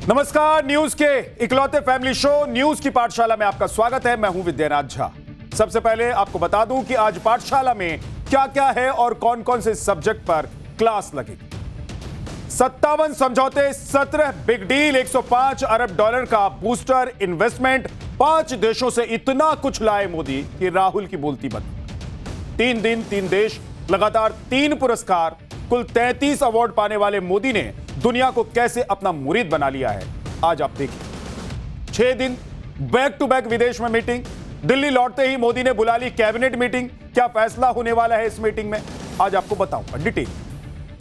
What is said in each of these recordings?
नमस्कार, न्यूज के इकलौते फैमिली शो न्यूज की पाठशाला में आपका स्वागत है। मैं हूं विद्यानाथ झा। सबसे पहले आपको बता दूं कि आज पाठशाला में क्या क्या है और कौन कौन से सब्जेक्ट पर क्लास लगेगी। 57 समझौते, 17 बिग डील, 105 अरब डॉलर का बूस्टर इन्वेस्टमेंट, 5 देशों से इतना कुछ लाए मोदी कि राहुल की बोलती बंद। 3 दिन 3 देश, लगातार 3 पुरस्कार, कुल 33 अवार्ड पाने वाले मोदी ने दुनिया को कैसे अपना मुरीद बना लिया है, आज आप देखिए। 6 दिन बैक टू बैक विदेश में मीटिंग, दिल्ली लौटते ही मोदी ने बुला ली कैबिनेट मीटिंग। क्या फैसला होने वाला है इस मीटिंग में, आज आपको बताऊंगा डिटेल।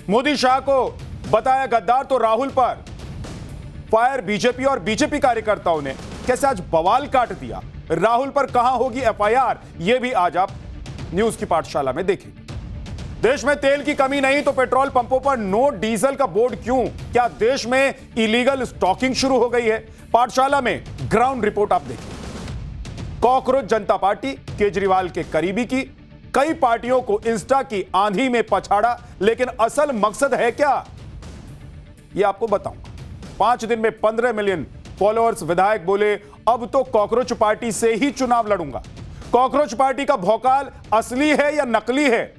मोदी शाह को बताया गद्दार तो राहुल पर फायर बीजेपी और बीजेपी कार्यकर्ताओं ने कैसे आज बवाल काट दिया। राहुल पर कहां होगी एफआईआर, यह भी आज आप न्यूज की पाठशाला में देखेंगे। देश में तेल की कमी नहीं तो पेट्रोल पंपों पर नो डीजल का बोर्ड क्यों? क्या देश में इलीगल स्टॉकिंग शुरू हो गई है? पाठशाला में ग्राउंड रिपोर्ट आप देखिए। कॉकरोच जनता पार्टी केजरीवाल के करीबी की, कई पार्टियों को इंस्टा की आंधी में पछाड़ा, लेकिन असल मकसद है क्या, यह आपको बताऊंगा। 5 दिन में 15 मिलियन फॉलोअर्स, विधायक बोले अब तो कॉकरोच पार्टी से ही चुनाव लड़ूंगा। कॉकरोच पार्टी का भौकाल असली है या नकली है,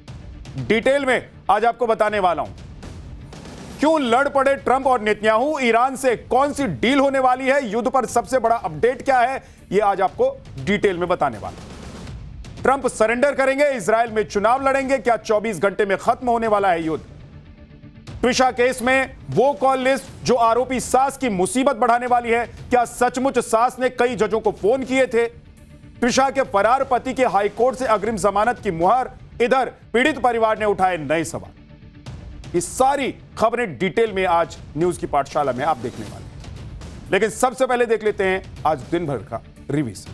डिटेल में आज आपको बताने वाला हूं। क्यों लड़ पड़े ट्रंप और नेतन्याहू? ईरान से कौन सी डील होने वाली है? युद्ध पर सबसे बड़ा अपडेट क्या है, यह आज आपको डिटेल में बताने वाला हूं। ट्रंप सरेंडर करेंगे, इजराइल में चुनाव लड़ेंगे, क्या 24 घंटे में खत्म होने वाला है युद्ध? ट्विशा केस में वो कॉल लिस्ट जो आरोपी सास की मुसीबत बढ़ाने वाली है, क्या सचमुच सास ने कई जजों को फोन किए थे? ट्विशा के फरार पति के हाईकोर्ट से अग्रिम जमानत की मुहर, इधर पीड़ित परिवार ने उठाए नए सवाल। ये सारी खबरें डिटेल में आज न्यूज की पाठशाला में आप देखने वाले हैं। लेकिन सबसे पहले देख लेते हैं आज दिन भर का रिवीजन।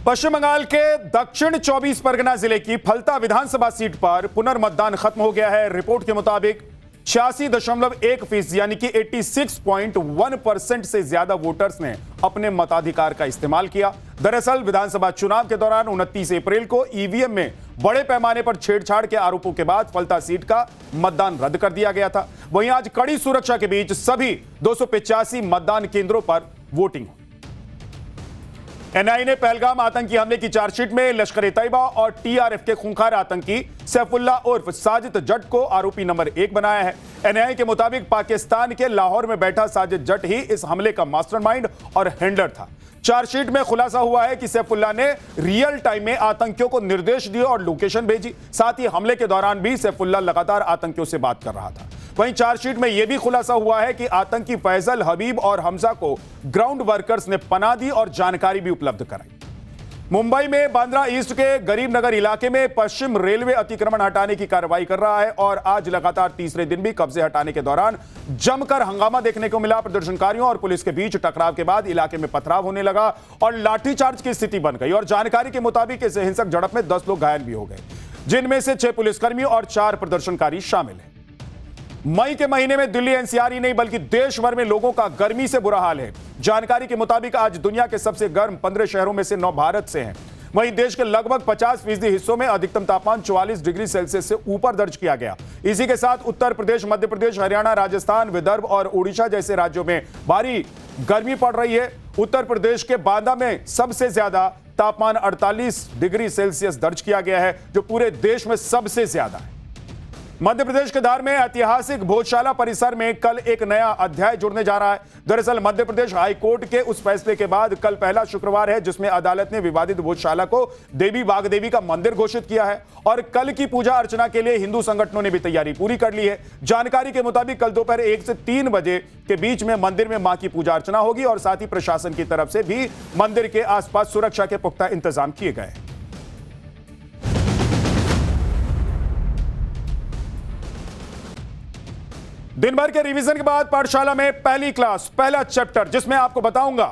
पश्चिम बंगाल के दक्षिण 24 परगना जिले की फलता विधानसभा सीट पर पुनर्मतदान खत्म हो गया है। रिपोर्ट के मुताबिक 86.1% यानी कि 86.1% से ज्यादा वोटर्स ने अपने मताधिकार का इस्तेमाल किया। दरअसल विधानसभा चुनाव के दौरान 29 अप्रैल को ईवीएम में बड़े पैमाने पर छेड़छाड़ के आरोपों के बाद फलता सीट का मतदान रद्द कर दिया गया था। वहीं आज कड़ी सुरक्षा के बीच सभी 285 मतदान केंद्रों पर वोटिंग हुई। एनआईए ने पहलगाम आतंकी हमले की चार्जशीट में लश्कर-ए-तैयबा और टीआरएफ के खूंखार आतंकी सैफुल्ला उर्फ साजिद जट को आरोपी नंबर 1 बनाया है। एनआईए के मुताबिक पाकिस्तान के लाहौर में बैठा साजिद जट ही इस हमले का मास्टरमाइंड और हैंडलर था। चार्जशीट में खुलासा हुआ है कि सैफुल्ला ने रियल टाइम में आतंकियों को निर्देश दिए और लोकेशन भेजी। साथ ही हमले के दौरान भी सैफुल्ला लगातार आतंकियों से बात कर रहा था। वहीं चार्जशीट में यह भी खुलासा हुआ है कि आतंकी फैजल, हबीब और हमजा को ग्राउंड वर्कर्स ने पनाह दी और जानकारी भी उपलब्ध कराई। मुंबई में बांद्रा ईस्ट के गरीब नगर इलाके में पश्चिम रेलवे अतिक्रमण हटाने की कार्रवाई कर रहा है और आज लगातार तीसरे दिन भी कब्जे हटाने के दौरान जमकर हंगामा देखने को मिला। प्रदर्शनकारियों और पुलिस के बीच टकराव के बाद इलाके में पथराव होने लगा और लाठीचार्ज की स्थिति बन गई। और जानकारी के मुताबिक इस हिंसक झड़प में 10 लोग घायल भी हो गए, जिनमें से 6 पुलिसकर्मी और 4 प्रदर्शनकारी शामिल हैं। मई के महीने में दिल्ली एनसीआर ही नहीं बल्कि देश भर में लोगों का गर्मी से बुरा हाल है। जानकारी के मुताबिक आज दुनिया के सबसे गर्म 15 शहरों में से 9 भारत से हैं। वहीं देश के लगभग 50% हिस्सों में अधिकतम तापमान 44 डिग्री सेल्सियस से ऊपर दर्ज किया गया। इसी के साथ उत्तर प्रदेश, मध्य प्रदेश, हरियाणा, राजस्थान, विदर्भ और उड़ीसा जैसे राज्यों में भारी गर्मी पड़ रही है। उत्तर प्रदेश के बांदा में सबसे ज्यादा तापमान 48 डिग्री सेल्सियस दर्ज किया गया है, जो पूरे देश में सबसे ज्यादा है। मध्य प्रदेश के धार में ऐतिहासिक भोजशाला परिसर में कल एक नया अध्याय जुड़ने जा रहा है। दरअसल मध्य प्रदेश हाई कोर्ट के उस फैसले के बाद कल पहला शुक्रवार है जिसमें अदालत ने विवादित भोजशाला को देवी बागदेवी का मंदिर घोषित किया है और कल की पूजा अर्चना के लिए हिंदू संगठनों ने भी तैयारी पूरी कर ली है। जानकारी के मुताबिक कल दोपहर 1 से 3 बजे के बीच में मंदिर में मां की पूजा अर्चना होगी और साथ ही प्रशासन की तरफ से भी मंदिर के आसपास सुरक्षा के पुख्ता इंतजाम किए गए हैं। दिन भर के रिवीजन के बाद पाठशाला में पहली क्लास, पहला चैप्टर, जिसमें आपको बताऊंगा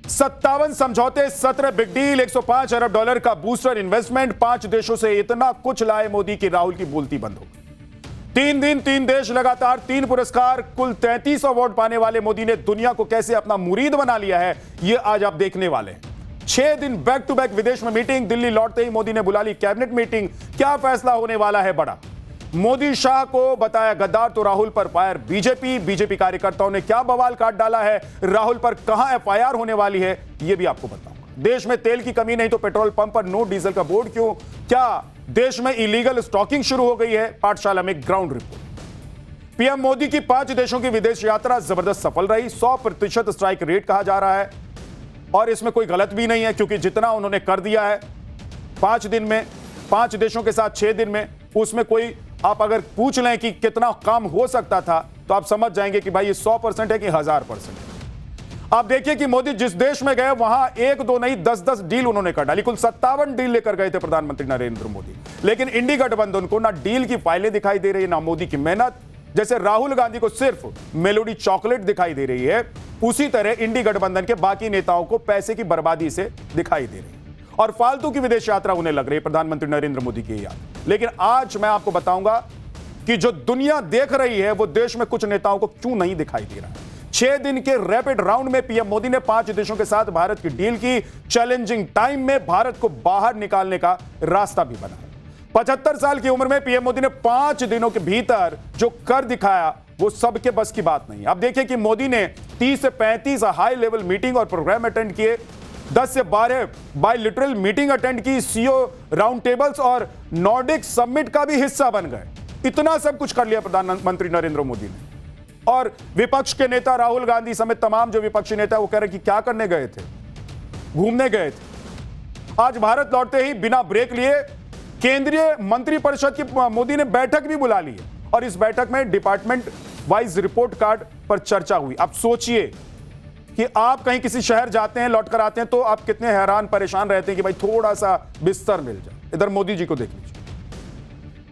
57 समझौते, 17 बिग डील, 105 अरब डॉलर का बूस्टर इन्वेस्टमेंट, 5 देशों से इतना कुछ लाए मोदी की राहुल की बोलती बंद हो गई। 3 दिन 3 देश, लगातार 3 पुरस्कार, कुल 33 अवार्ड पाने वाले मोदी ने दुनिया को कैसे अपना मुरीद बना लिया है, यह आज आप देखने वाले हैं। 6 दिन बैक टू बैक विदेश में मीटिंग, दिल्ली लौटते ही मोदी ने बुला ली कैबिनेट मीटिंग। क्या फैसला होने वाला है बड़ा? मोदी शाह को बताया गद्दार तो राहुल पर फायर बीजेपी कार्यकर्ताओं ने क्या बवाल काट डाला है, राहुल पर कहां एफआईआर होने वाली है, यह भी आपको बताऊंगा। देश में तेल की कमी नहीं तो पेट्रोल पंप पर नो डीजल का बोर्ड क्यों, क्या देश में इलीगल स्टॉकिंग शुरू हो गई है, पाठशाला में ग्राउंड रिपोर्ट। पीएम मोदी की 5 देशों की विदेश यात्रा जबरदस्त सफल रही, 100% स्ट्राइक रेट कहा जा रहा है और इसमें कोई गलत भी नहीं है क्योंकि जितना उन्होंने कर दिया है 5 दिन में, 5 देशों के साथ 6 दिन में, उसमें कोई आप अगर पूछ लें कि कितना काम हो सकता था तो आप समझ जाएंगे कि भाई ये 100% है कि 1000% है। आप देखिए कि मोदी जिस देश में गए वहां 1-2 नहीं 10-10 डील उन्होंने कर डाली, कुल 57 डील लेकर गए थे प्रधानमंत्री नरेंद्र मोदी। लेकिन इंडी गठबंधन को ना डील की फाइलें दिखाई दे रही है ना मोदी की मेहनत। जैसे राहुल गांधी को सिर्फ मेलोडी चॉकलेट दिखाई दे रही है, उसी तरह इंडी गठबंधन के बाकी नेताओं को पैसे की बर्बादी से दिखाई दे रही है और फालतू की विदेश यात्रा उन्हें लग रही है प्रधानमंत्री नरेंद्र मोदी की याद। लेकिन आज मैं आपको बताऊंगा कि जो दुनिया देख रही है वो देश में कुछ नेताओं को क्यों नहीं दिखाई दे रहा है। 6 दिन के रैपिड राउंड में पीएम मोदी ने 5 देशों के साथ भारत की डील की, चैलेंजिंग टाइम में भारत को बाहर निकालने का रास्ता भी बना। 75 साल की उम्र में पीएम मोदी ने 5 दिनों के भीतर जो कर दिखाया वो सबके बस की बात नहीं। अब देखिए कि मोदी ने 30 से 35 हाई लेवल मीटिंग और प्रोग्राम अटेंड किए, 10 से 12 बायलिटरल मीटिंग अटेंड की, सीओ राउंड टेबल्स और नॉर्डिक समिट का भी हिस्सा बन गए। इतना सब कुछ कर लिया प्रधानमंत्री नरेंद्र मोदी ने। और विपक्ष के नेता राहुल गांधी समेत तमाम जो विपक्षी नेता वो कह रहे कि क्या करने गए थे, घूमने गए थे। आज भारत लौटते ही बिना ब्रेक लिए केंद्रीय मंत्रिपरिषद की मोदी ने बैठक भी बुला ली है और इस बैठक में डिपार्टमेंट वाइज रिपोर्ट कार्ड पर चर्चा हुई। आप सोचिए कि आप कहीं किसी शहर जाते हैं, लौट कर आते हैं तो आप कितने हैरान परेशान रहते हैं कि भाई थोड़ा सा बिस्तर मिल जाए। इधर मोदी जी को देख लीजिए।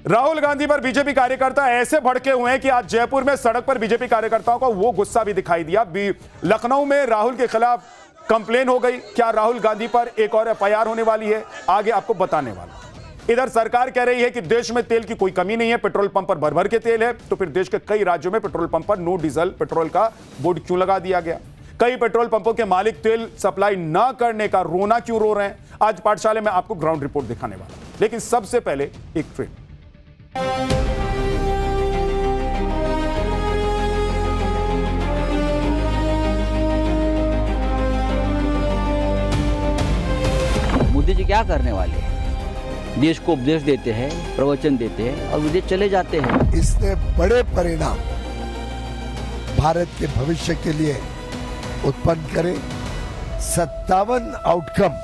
राहुल गांधी पर बीजेपी कार्यकर्ता ऐसे भड़के हुए हैं कि आज जयपुर में सड़क पर बीजेपी कार्यकर्ताओं का वो गुस्सा भी दिखाई दिया। लखनऊ में राहुल के खिलाफ कंप्लेन हो गई। क्या राहुल गांधी पर एक और एफआईआर होने वाली है, आगे आपको बताने वाला। इधर सरकार कह रही है कि देश में तेल की कोई कमी नहीं है, पेट्रोल पंप पर भर भर के तेल है, तो फिर देश के कई राज्यों में पेट्रोल पंप पर नो डीजल पेट्रोल का बोर्ड क्यों लगा दिया गया। कई पेट्रोल पंपों के मालिक तेल सप्लाई ना करने का रोना क्यों रो रहे हैं, आज पाठशाला में आपको ग्राउंड रिपोर्ट दिखाने वाला। लेकिन सबसे पहले एक ट्रेड। मोदी जी क्या करने वाले हैं? देश को उपदेश देते हैं, प्रवचन देते हैं और विदेश चले जाते हैं। इसने बड़े परिणाम भारत के भविष्य के लिए उत्पन्न करे। 57 आउटकम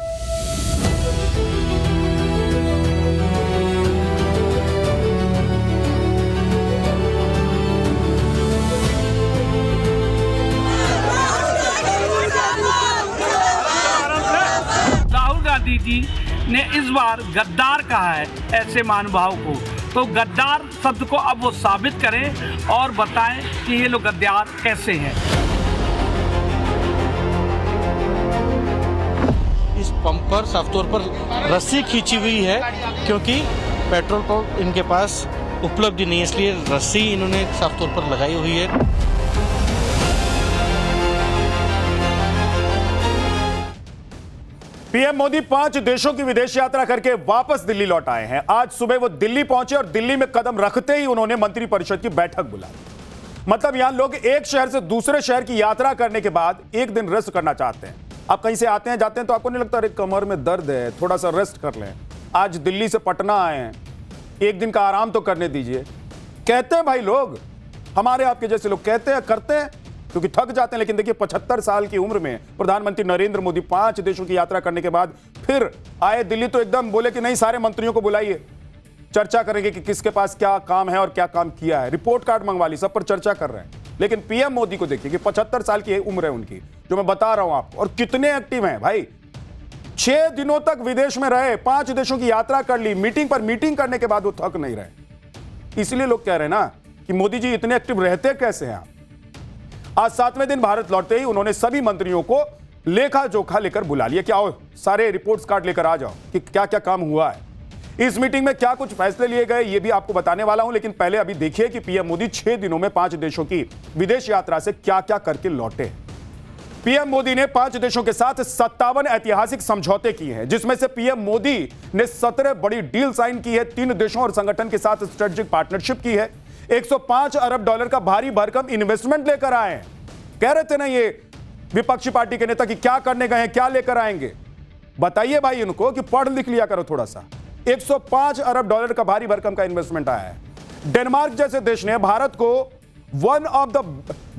राहुल गांधी जी ने इस बार गद्दार कहा है ऐसे महानुभाव को, तो गद्दार शब्द को अब वो साबित करें और बताएं कि ये लोग गद्दार कैसे हैं। इस पंप पर साफ तौर पर रस्सी खींची हुई है क्योंकि पेट्रोल पंप इनके पास उपलब्ध नहीं है, इसलिए रस्सी इन्होंने साफ तौर पर लगाई हुई है। पीएम मोदी 5 देशों की विदेश यात्रा करके वापस दिल्ली लौट आए हैं। आज सुबह वो दिल्ली पहुंचे और दिल्ली में कदम रखते ही उन्होंने मंत्रिपरिषद की बैठक बुलाई। मतलब यहां लोग एक शहर से दूसरे शहर की यात्रा करने के बाद एक दिन रेस्ट करना चाहते हैं। आप कहीं से आते हैं जाते हैं तो आपको नहीं लगता अरे कमर में दर्द है, थोड़ा सा रेस्ट कर लें। आज दिल्ली से पटना आए हैं, एक दिन का आराम तो करने दीजिए। कहते हैं भाई लोग, हमारे आपके जैसे लोग कहते हैं, करते हैं क्योंकि थक जाते हैं। लेकिन देखिए 75 साल की उम्र में प्रधानमंत्री नरेंद्र मोदी 5 देशों की यात्रा करने के बाद फिर आए दिल्ली, तो एकदम बोले कि नहीं सारे मंत्रियों को बुलाइए, चर्चा करेंगे कि किसके पास क्या काम है और क्या काम किया है। रिपोर्ट कार्ड मंगवा ली, सब पर चर्चा कर रहे हैं। लेकिन पीएम मोदी को देखिए कि 75 साल की उम्र है उनकी, जो मैं बता रहा हूं आपको, और कितने एक्टिव हैं भाई। 6 दिनों तक विदेश में रहे, 5 देशों की यात्रा कर ली, मीटिंग पर मीटिंग करने के बाद वो थक नहीं रहे। इसलिए लोग कह रहे हैं ना कि मोदी जी इतने एक्टिव रहते कैसे हैं आप। आज 7वें दिन भारत लौटते ही उन्होंने सभी मंत्रियों को लेखा जोखा लेकर बुला लिया कि आओ सारे रिपोर्ट्स कार्ड लेकर आ जाओ कि क्या क्या काम हुआ है। इस मीटिंग में क्या कुछ फैसले लिए गए ये भी आपको बताने वाला हूं। लेकिन पहले अभी देखिए कि पीएम मोदी 6 दिनों में 5 देशों की विदेश यात्रा से क्या क्या करके लौटे। पीएम मोदी ने 5 देशों के साथ 57 ऐतिहासिक समझौते किए हैं, जिसमें से पीएम मोदी ने 17 बड़ी डील साइन की है। 3 देशों और संगठन के साथ स्ट्रेटेजिक पार्टनरशिप की है। 105 अरब डॉलर का भारी भरकम इन्वेस्टमेंट लेकर आए हैं। कह रहे थे ना ये विपक्षी पार्टी के नेता कि क्या करने गए हैं, क्या लेकर आएंगे। बताइए भाई इनको कि पढ़ लिख लिया करो थोड़ा सा। 105 अरब डॉलर का भारी भरकम का इन्वेस्टमेंट आया है। डेनमार्क जैसे देश ने भारत को one of the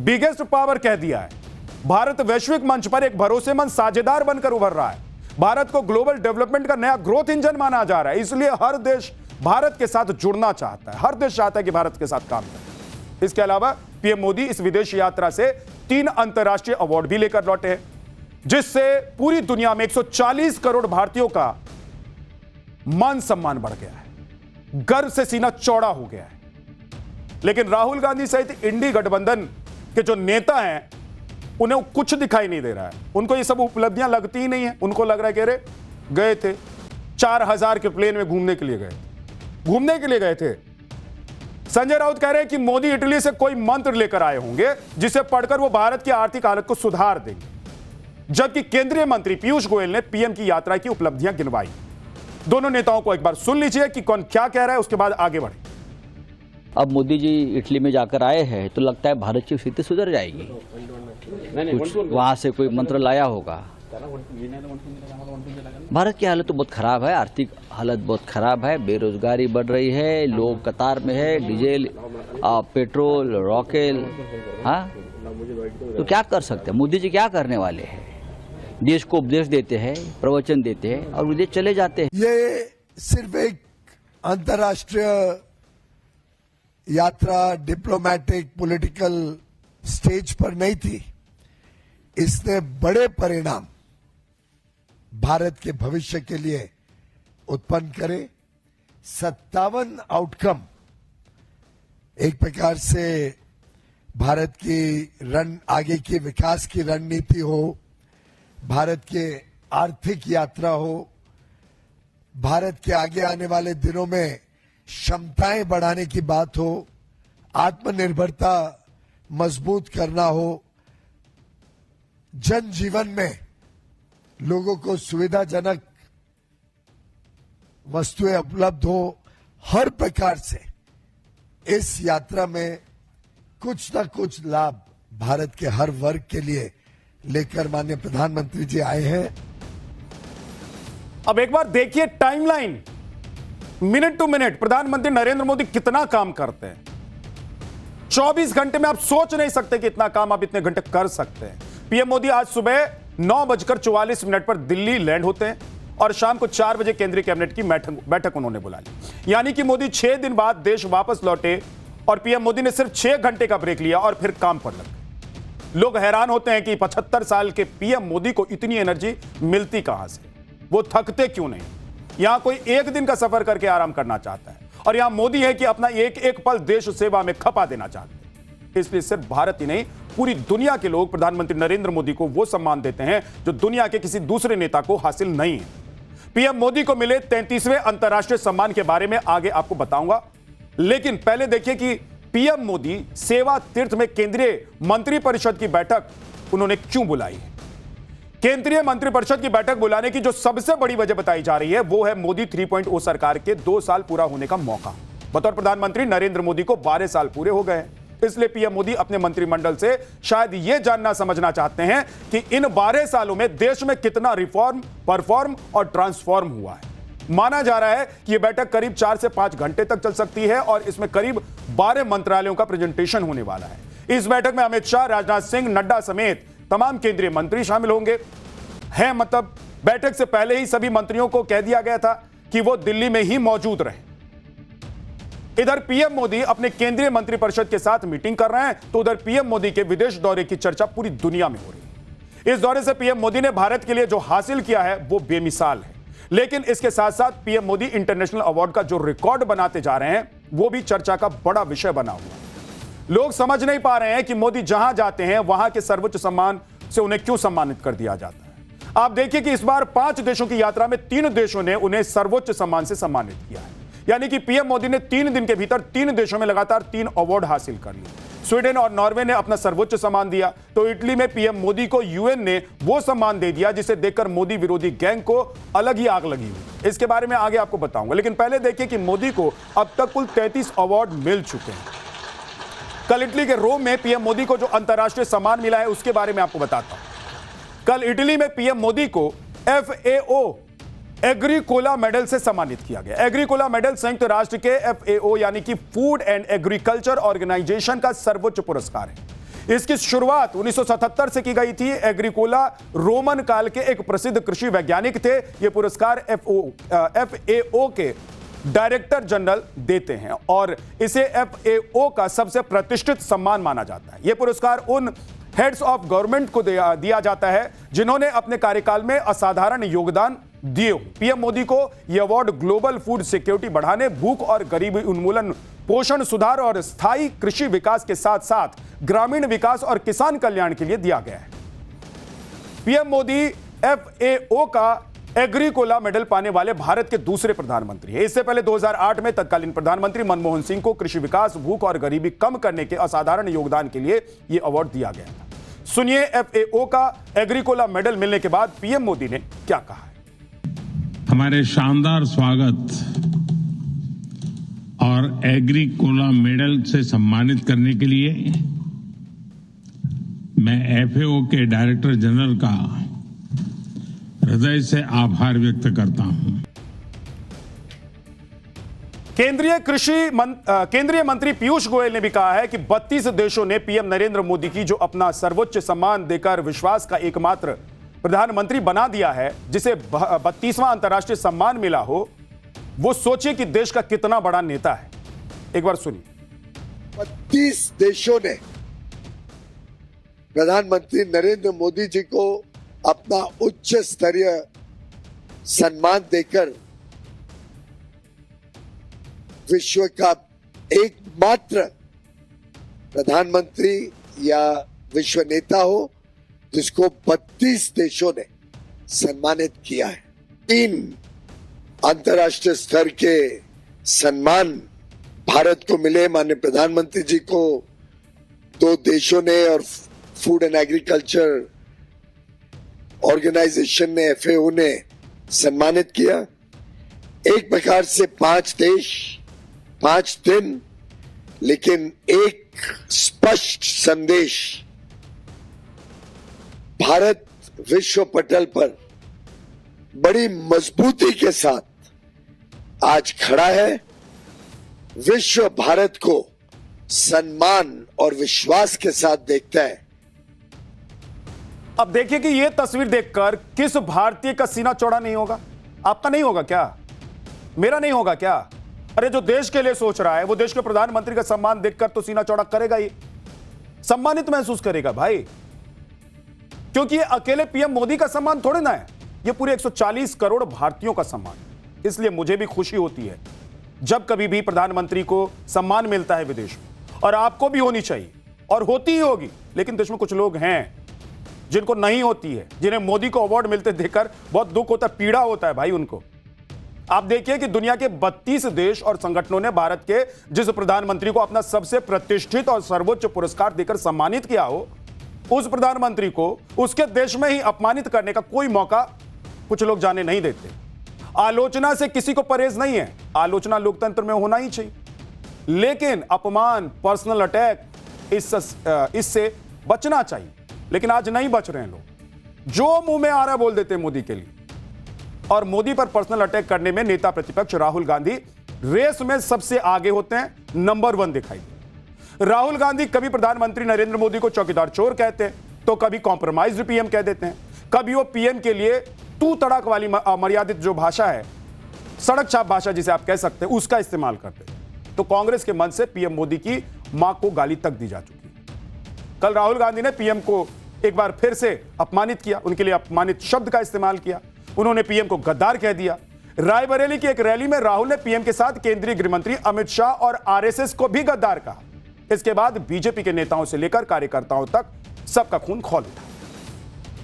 biggest power कह दिया है। भारत वैश्विक मंच पर एक भरोसेमंद साझेदार बनकर उभर रहा है। भारत को ग्लोबल डेवलपमेंट का नया ग्रोथ इंजन माना जा रहा है। इसलिए हर देश भारत के साथ जुड़ना चाहता है। हर देश चाहता है कि भारत के साथ काम करे। इसके अलावा पीएम मोदी इस विदेश यात्रा से 3 अंतर्राष्ट्रीय अवार्ड भी लेकर लौटे हैं, जिससे पूरी दुनिया में 140 करोड़ भारतीयों का मान सम्मान बढ़ गया है। गर्व से सीना चौड़ा हो गया है। लेकिन राहुल गांधी सहित इंडी गठबंधन के जो नेता हैं, उन्हें कुछ दिखाई नहीं दे रहा है। उनको ये सब उपलब्धियां लगती ही नहीं है। उनको लग रहा है कि अरे गए थे 4000 के प्लेन में घूमने के लिए गए थे। संजय राउत कह रहे हैं कि मोदी इटली से कोई मंत्र लेकर आए होंगे, जिसे पढ़कर वो भारत की आर्थिक हालत को सुधार देंगे। जबकि केंद्रीय मंत्री पीयूष गोयल ने पीएम की यात्रा की उपलब्धियां गिनवाई। दोनों नेताओं को एक बार सुन लीजिए कि कौन क्या कह रहा है, उसके बाद आगे बढ़े। अब मोदी जी इटली में जाकर आए हैं तो लगता है भारत की स्थिति सुधर जाएगी। कुछ वहां से कोई मंत्र लाया होगा। भारत की हालत तो बहुत खराब है, आर्थिक हालत बहुत खराब है, बेरोजगारी बढ़ रही है, लोग कतार में है, डीजल, पेट्रोल, रॉकेल। हाँ, तो क्या कर सकते हैं? मोदी जी क्या करने वाले हैं? देश को उपदेश देते हैं, प्रवचन देते हैं और विदेश चले जाते हैं। ये सिर्फ एक अंतर्राष्ट्रीय यात्रा डिप्लोमेटिक पॉलिटिकल स्टेज पर नहीं थी। इसने बड़े परिणाम भारत के भविष्य के लिए उत्पन्न करे। 57 आउटकम एक प्रकार से भारत की आगे की विकास की रणनीति हो, भारत के आर्थिक यात्रा हो, भारत के आगे आने वाले दिनों में क्षमताएं बढ़ाने की बात हो, आत्मनिर्भरता मजबूत करना हो, जनजीवन में लोगों को सुविधाजनक वस्तुएं उपलब्ध हो, हर प्रकार से इस यात्रा में कुछ न कुछ लाभ भारत के हर वर्ग के लिए लेकर माननीय प्रधानमंत्री जी आए हैं। अब एक बार देखिए टाइमलाइन, मिनट टू मिनट प्रधानमंत्री नरेंद्र मोदी कितना काम करते हैं। 24 घंटे में आप सोच नहीं सकते कि इतना काम आप इतने घंटे कर सकते हैं। पीएम मोदी आज सुबह 9:44 पर दिल्ली लैंड होते हैं और शाम को 4 बजे केंद्रीय कैबिनेट की बैठक उन्होंने बुला ली। यानी कि मोदी 6 दिन बाद देश वापस लौटे और पीएम मोदी ने सिर्फ 6 घंटे का ब्रेक लिया और फिर काम पर लगे। लोग हैरान होते हैं कि 75 साल के पीएम मोदी को इतनी एनर्जी मिलती कहां से, वो थकते क्यों नहीं। यहां कोई एक दिन का सफर करके आराम करना चाहता है और यहां मोदी है कि अपना एक एक पल देश सेवा में खपा देना चाहते हैं। इसलिए सिर्फ भारत ही नहीं, पूरी दुनिया के लोग प्रधानमंत्री नरेंद्र मोदी को वो सम्मान देते हैं जो दुनिया के किसी दूसरे नेता को हासिल नहीं है। पीएम मोदी को मिले 33वें अंतर्राष्ट्रीय सम्मान के बारे में आगे आपको बताऊंगा, लेकिन पहले देखिए कि पीएम मोदी सेवा तीर्थ में केंद्रीय मंत्रिपरिषद की बैठक उन्होंने क्यों बुलाई है। केंद्रीय मंत्रिपरिषद की बैठक बुलाने की जो सबसे बड़ी वजह बताई जा रही है वो है मोदी 3.0 सरकार के 2 साल पूरा होने का मौका। बतौर प्रधानमंत्री नरेंद्र मोदी को 12 साल पूरे हो गए हैं। इसलिए पीएम मोदी अपने मंत्रिमंडल से शायद यह जानना समझना चाहते हैं कि इन 12 सालों में देश में कितना रिफॉर्म, परफॉर्म और ट्रांसफॉर्म हुआ है। माना जा रहा है कि यह बैठक करीब 4 से 5 घंटे तक चल सकती है और इसमें करीब 12 मंत्रालयों का प्रेजेंटेशन होने वाला है। इस बैठक में अमित शाह, राजनाथ सिंह, नड्डा समेत तमाम केंद्रीय मंत्री शामिल होंगे। मतलब बैठक से पहले ही सभी मंत्रियों को कह दिया गया था कि वो दिल्ली में ही मौजूद रहे। इधर पीएम मोदी अपने केंद्रीय मंत्रिपरिषद के साथ मीटिंग कर रहे हैं तो उधर पीएम मोदी के विदेश दौरे की चर्चा पूरी दुनिया में हो रही है। इस दौरे से पीएम मोदी ने भारत के लिए जो हासिल किया है वो बेमिसाल है, लेकिन इसके साथ साथ पीएम मोदी इंटरनेशनल अवार्ड का जो रिकॉर्ड बनाते जा रहे हैं वो भी चर्चा का बड़ा विषय बना हुआ है। लोग समझ नहीं पा रहे हैं कि मोदी जहां जाते हैं वहां के सर्वोच्च सम्मान से उन्हें क्यों सम्मानित कर दिया जाता है। आप देखिए कि इस बार 5 देशों की यात्रा में 3 देशों ने उन्हें सर्वोच्च सम्मान से सम्मानित किया है। यानी कि पीएम मोदी ने 3 दिन के भीतर 3 देशों में लगातार 3 अवार्ड हासिल कर लिए। स्वीडन और नॉर्वे ने अपना सर्वोच्च सम्मान दिया, तो इटली में पीएम मोदी को यूएन ने वो सम्मान दे दिया जिसे देखकर मोदी विरोधी गैंग को अलग ही आग लगी हुई। इसके बारे में आगे आपको बताऊंगा, लेकिन पहले देखिए कि मोदी को अब तक कुल 33 अवार्ड मिल चुके हैं। कल इटली के रोम में पीएम मोदी को जो अंतर्राष्ट्रीय सम्मान मिला है उसके बारे में आपको बताता हूं। कल इटली में पीएम मोदी को FAO एग्रीकोला मेडल से सम्मानित किया गया। एग्रीकोला मेडल संयुक्त राष्ट्र के FAO यानी कि फूड एंड एग्रीकल्चर ऑर्गेनाइजेशन का सर्वोच्च पुरस्कार है। इसकी शुरुआत 1977 से की गई थी। एग्रीकोला रोमन काल के एक प्रसिद्ध कृषि वैज्ञानिक थे। यह पुरस्कार FAO के डायरेक्टर जनरल देते हैं और इसे FAO का सबसे प्रतिष्ठित सम्मान माना जाता है। यह पुरस्कार उन हेड्स ऑफ गवर्नमेंट को दिया जाता है जिन्होंने अपने कार्यकाल में असाधारण योगदान दिए हो। पीएम मोदी को यह अवार्ड ग्लोबल फूड सिक्योरिटी बढ़ाने, भूख और गरीबी उन्मूलन, पोषण सुधार और स्थायी कृषि विकास के साथ साथ ग्रामीण विकास और किसान कल्याण के लिए दिया गया है। पीएम मोदी FAO का एग्रीकोला मेडल पाने वाले भारत के दूसरे प्रधानमंत्री हैं। इससे पहले 2008 में तत्कालीन प्रधानमंत्री मनमोहन सिंह को कृषि विकास, भूख और गरीबी कम करने के असाधारण योगदान के लिए यह अवार्ड दिया गया था। सुनिए FAO का एग्रीकोला मेडल मिलने के बाद पीएम मोदी ने क्या कहा है। हमारे शानदार स्वागत और एग्रीकोला मेडल से सम्मानित करने के लिए मैं FAO के डायरेक्टर जनरल का हृदय से आभार व्यक्त करता हूं। केंद्रीय मंत्री पीयूष गोयल ने भी कहा है कि 32 देशों ने पीएम नरेंद्र मोदी की जो अपना सर्वोच्च सम्मान देकर विश्वास का एकमात्र प्रधानमंत्री बना दिया है, जिसे 32वां अंतर्राष्ट्रीय सम्मान मिला हो, वो सोचिए कि देश का कितना बड़ा नेता है। एक बार सुनिए। 32 देशों ने प्रधानमंत्री नरेंद्र मोदी जी को अपना उच्च स्तरीय सम्मान देकर विश्व का एकमात्र प्रधानमंत्री या विश्व नेता हो जिसको 32 देशों ने सम्मानित किया है। 3 अंतर्राष्ट्रीय स्तर के सम्मान भारत को मिले। माननीय प्रधानमंत्री जी को 2 देशों ने और फूड एंड एग्रीकल्चर ऑर्गेनाइजेशन ने, FAO ने सम्मानित किया। एक प्रकार से 5 देश, 5 दिन, लेकिन एक स्पष्ट संदेश, भारत विश्व पटल पर बड़ी मजबूती के साथ आज खड़ा है। विश्व भारत को सम्मान और विश्वास के साथ देखता है। अब देखिए कि यह तस्वीर देखकर किस भारतीय का सीना चौड़ा नहीं होगा? आपका नहीं होगा क्या? मेरा नहीं होगा क्या? अरे जो देश के लिए सोच रहा है वो देश के प्रधानमंत्री का सम्मान देखकर तो सीना चौड़ा करेगा ही, सम्मानित महसूस करेगा भाई। क्योंकि ये अकेले पीएम मोदी का सम्मान थोड़े ना है, ये पूरे 140 करोड़ भारतीयों का सम्मान। इसलिए मुझे भी खुशी होती है जब कभी भी प्रधानमंत्री को सम्मान मिलता है विदेश में, और आपको भी होनी चाहिए और होती ही होगी। लेकिन देश में कुछ लोग हैं जिनको नहीं होती है, जिन्हें मोदी को अवार्ड मिलते देखकर बहुत दुख होता है, पीड़ा होता है भाई उनको। आप देखिए कि दुनिया के 32 देश और संगठनों ने भारत के जिस प्रधानमंत्री को अपना सबसे प्रतिष्ठित और सर्वोच्च पुरस्कार देकर सम्मानित किया हो, उस प्रधानमंत्री को उसके देश में ही अपमानित करने का कोई मौका कुछ लोग जाने नहीं देते। आलोचना से किसी को परहेज नहीं है, आलोचना लोकतंत्र में होना ही चाहिए, लेकिन अपमान, पर्सनल अटैक, इससे बचना चाहिए। लेकिन आज नहीं बच रहे हैं लोग, जो मुंह में आ रहा है बोल देते हैं मोदी के लिए। और मोदी पर पर्सनल अटैक करने में नेता प्रतिपक्ष राहुल गांधी रेस में सबसे आगे होते हैं, नंबर 1 दिखाई दे। राहुल गांधी कभी प्रधानमंत्री नरेंद्र मोदी को चौकीदार चोर कहते हैं, तो कभी कॉम्प्रोमाइज्ड पीएम कह देते हैं, कभी वो पीएम के लिए तू तड़क वाली मर्यादित जो भाषा है, सड़क छाप भाषा जिसे आप कह सकते हैं, उसका इस्तेमाल करते हैं। तो कांग्रेस के मन से पीएम मोदी की मां को गाली तक दी जा चुकी है। कल राहुल गांधी ने पीएम को एक बार फिर से अपमानित किया, उनके लिए अपमानित शब्द का इस्तेमाल किया। उन्होंने पीएम को गद्दार कह दिया। रायबरेली की एक रैली में राहुल ने पीएम के साथ केंद्रीय गृह मंत्री अमित शाह और आरएसएस को भी गद्दार कहा। इसके बाद बीजेपी के नेताओं से लेकर कार्यकर्ताओं तक सबका खून खौल उठा।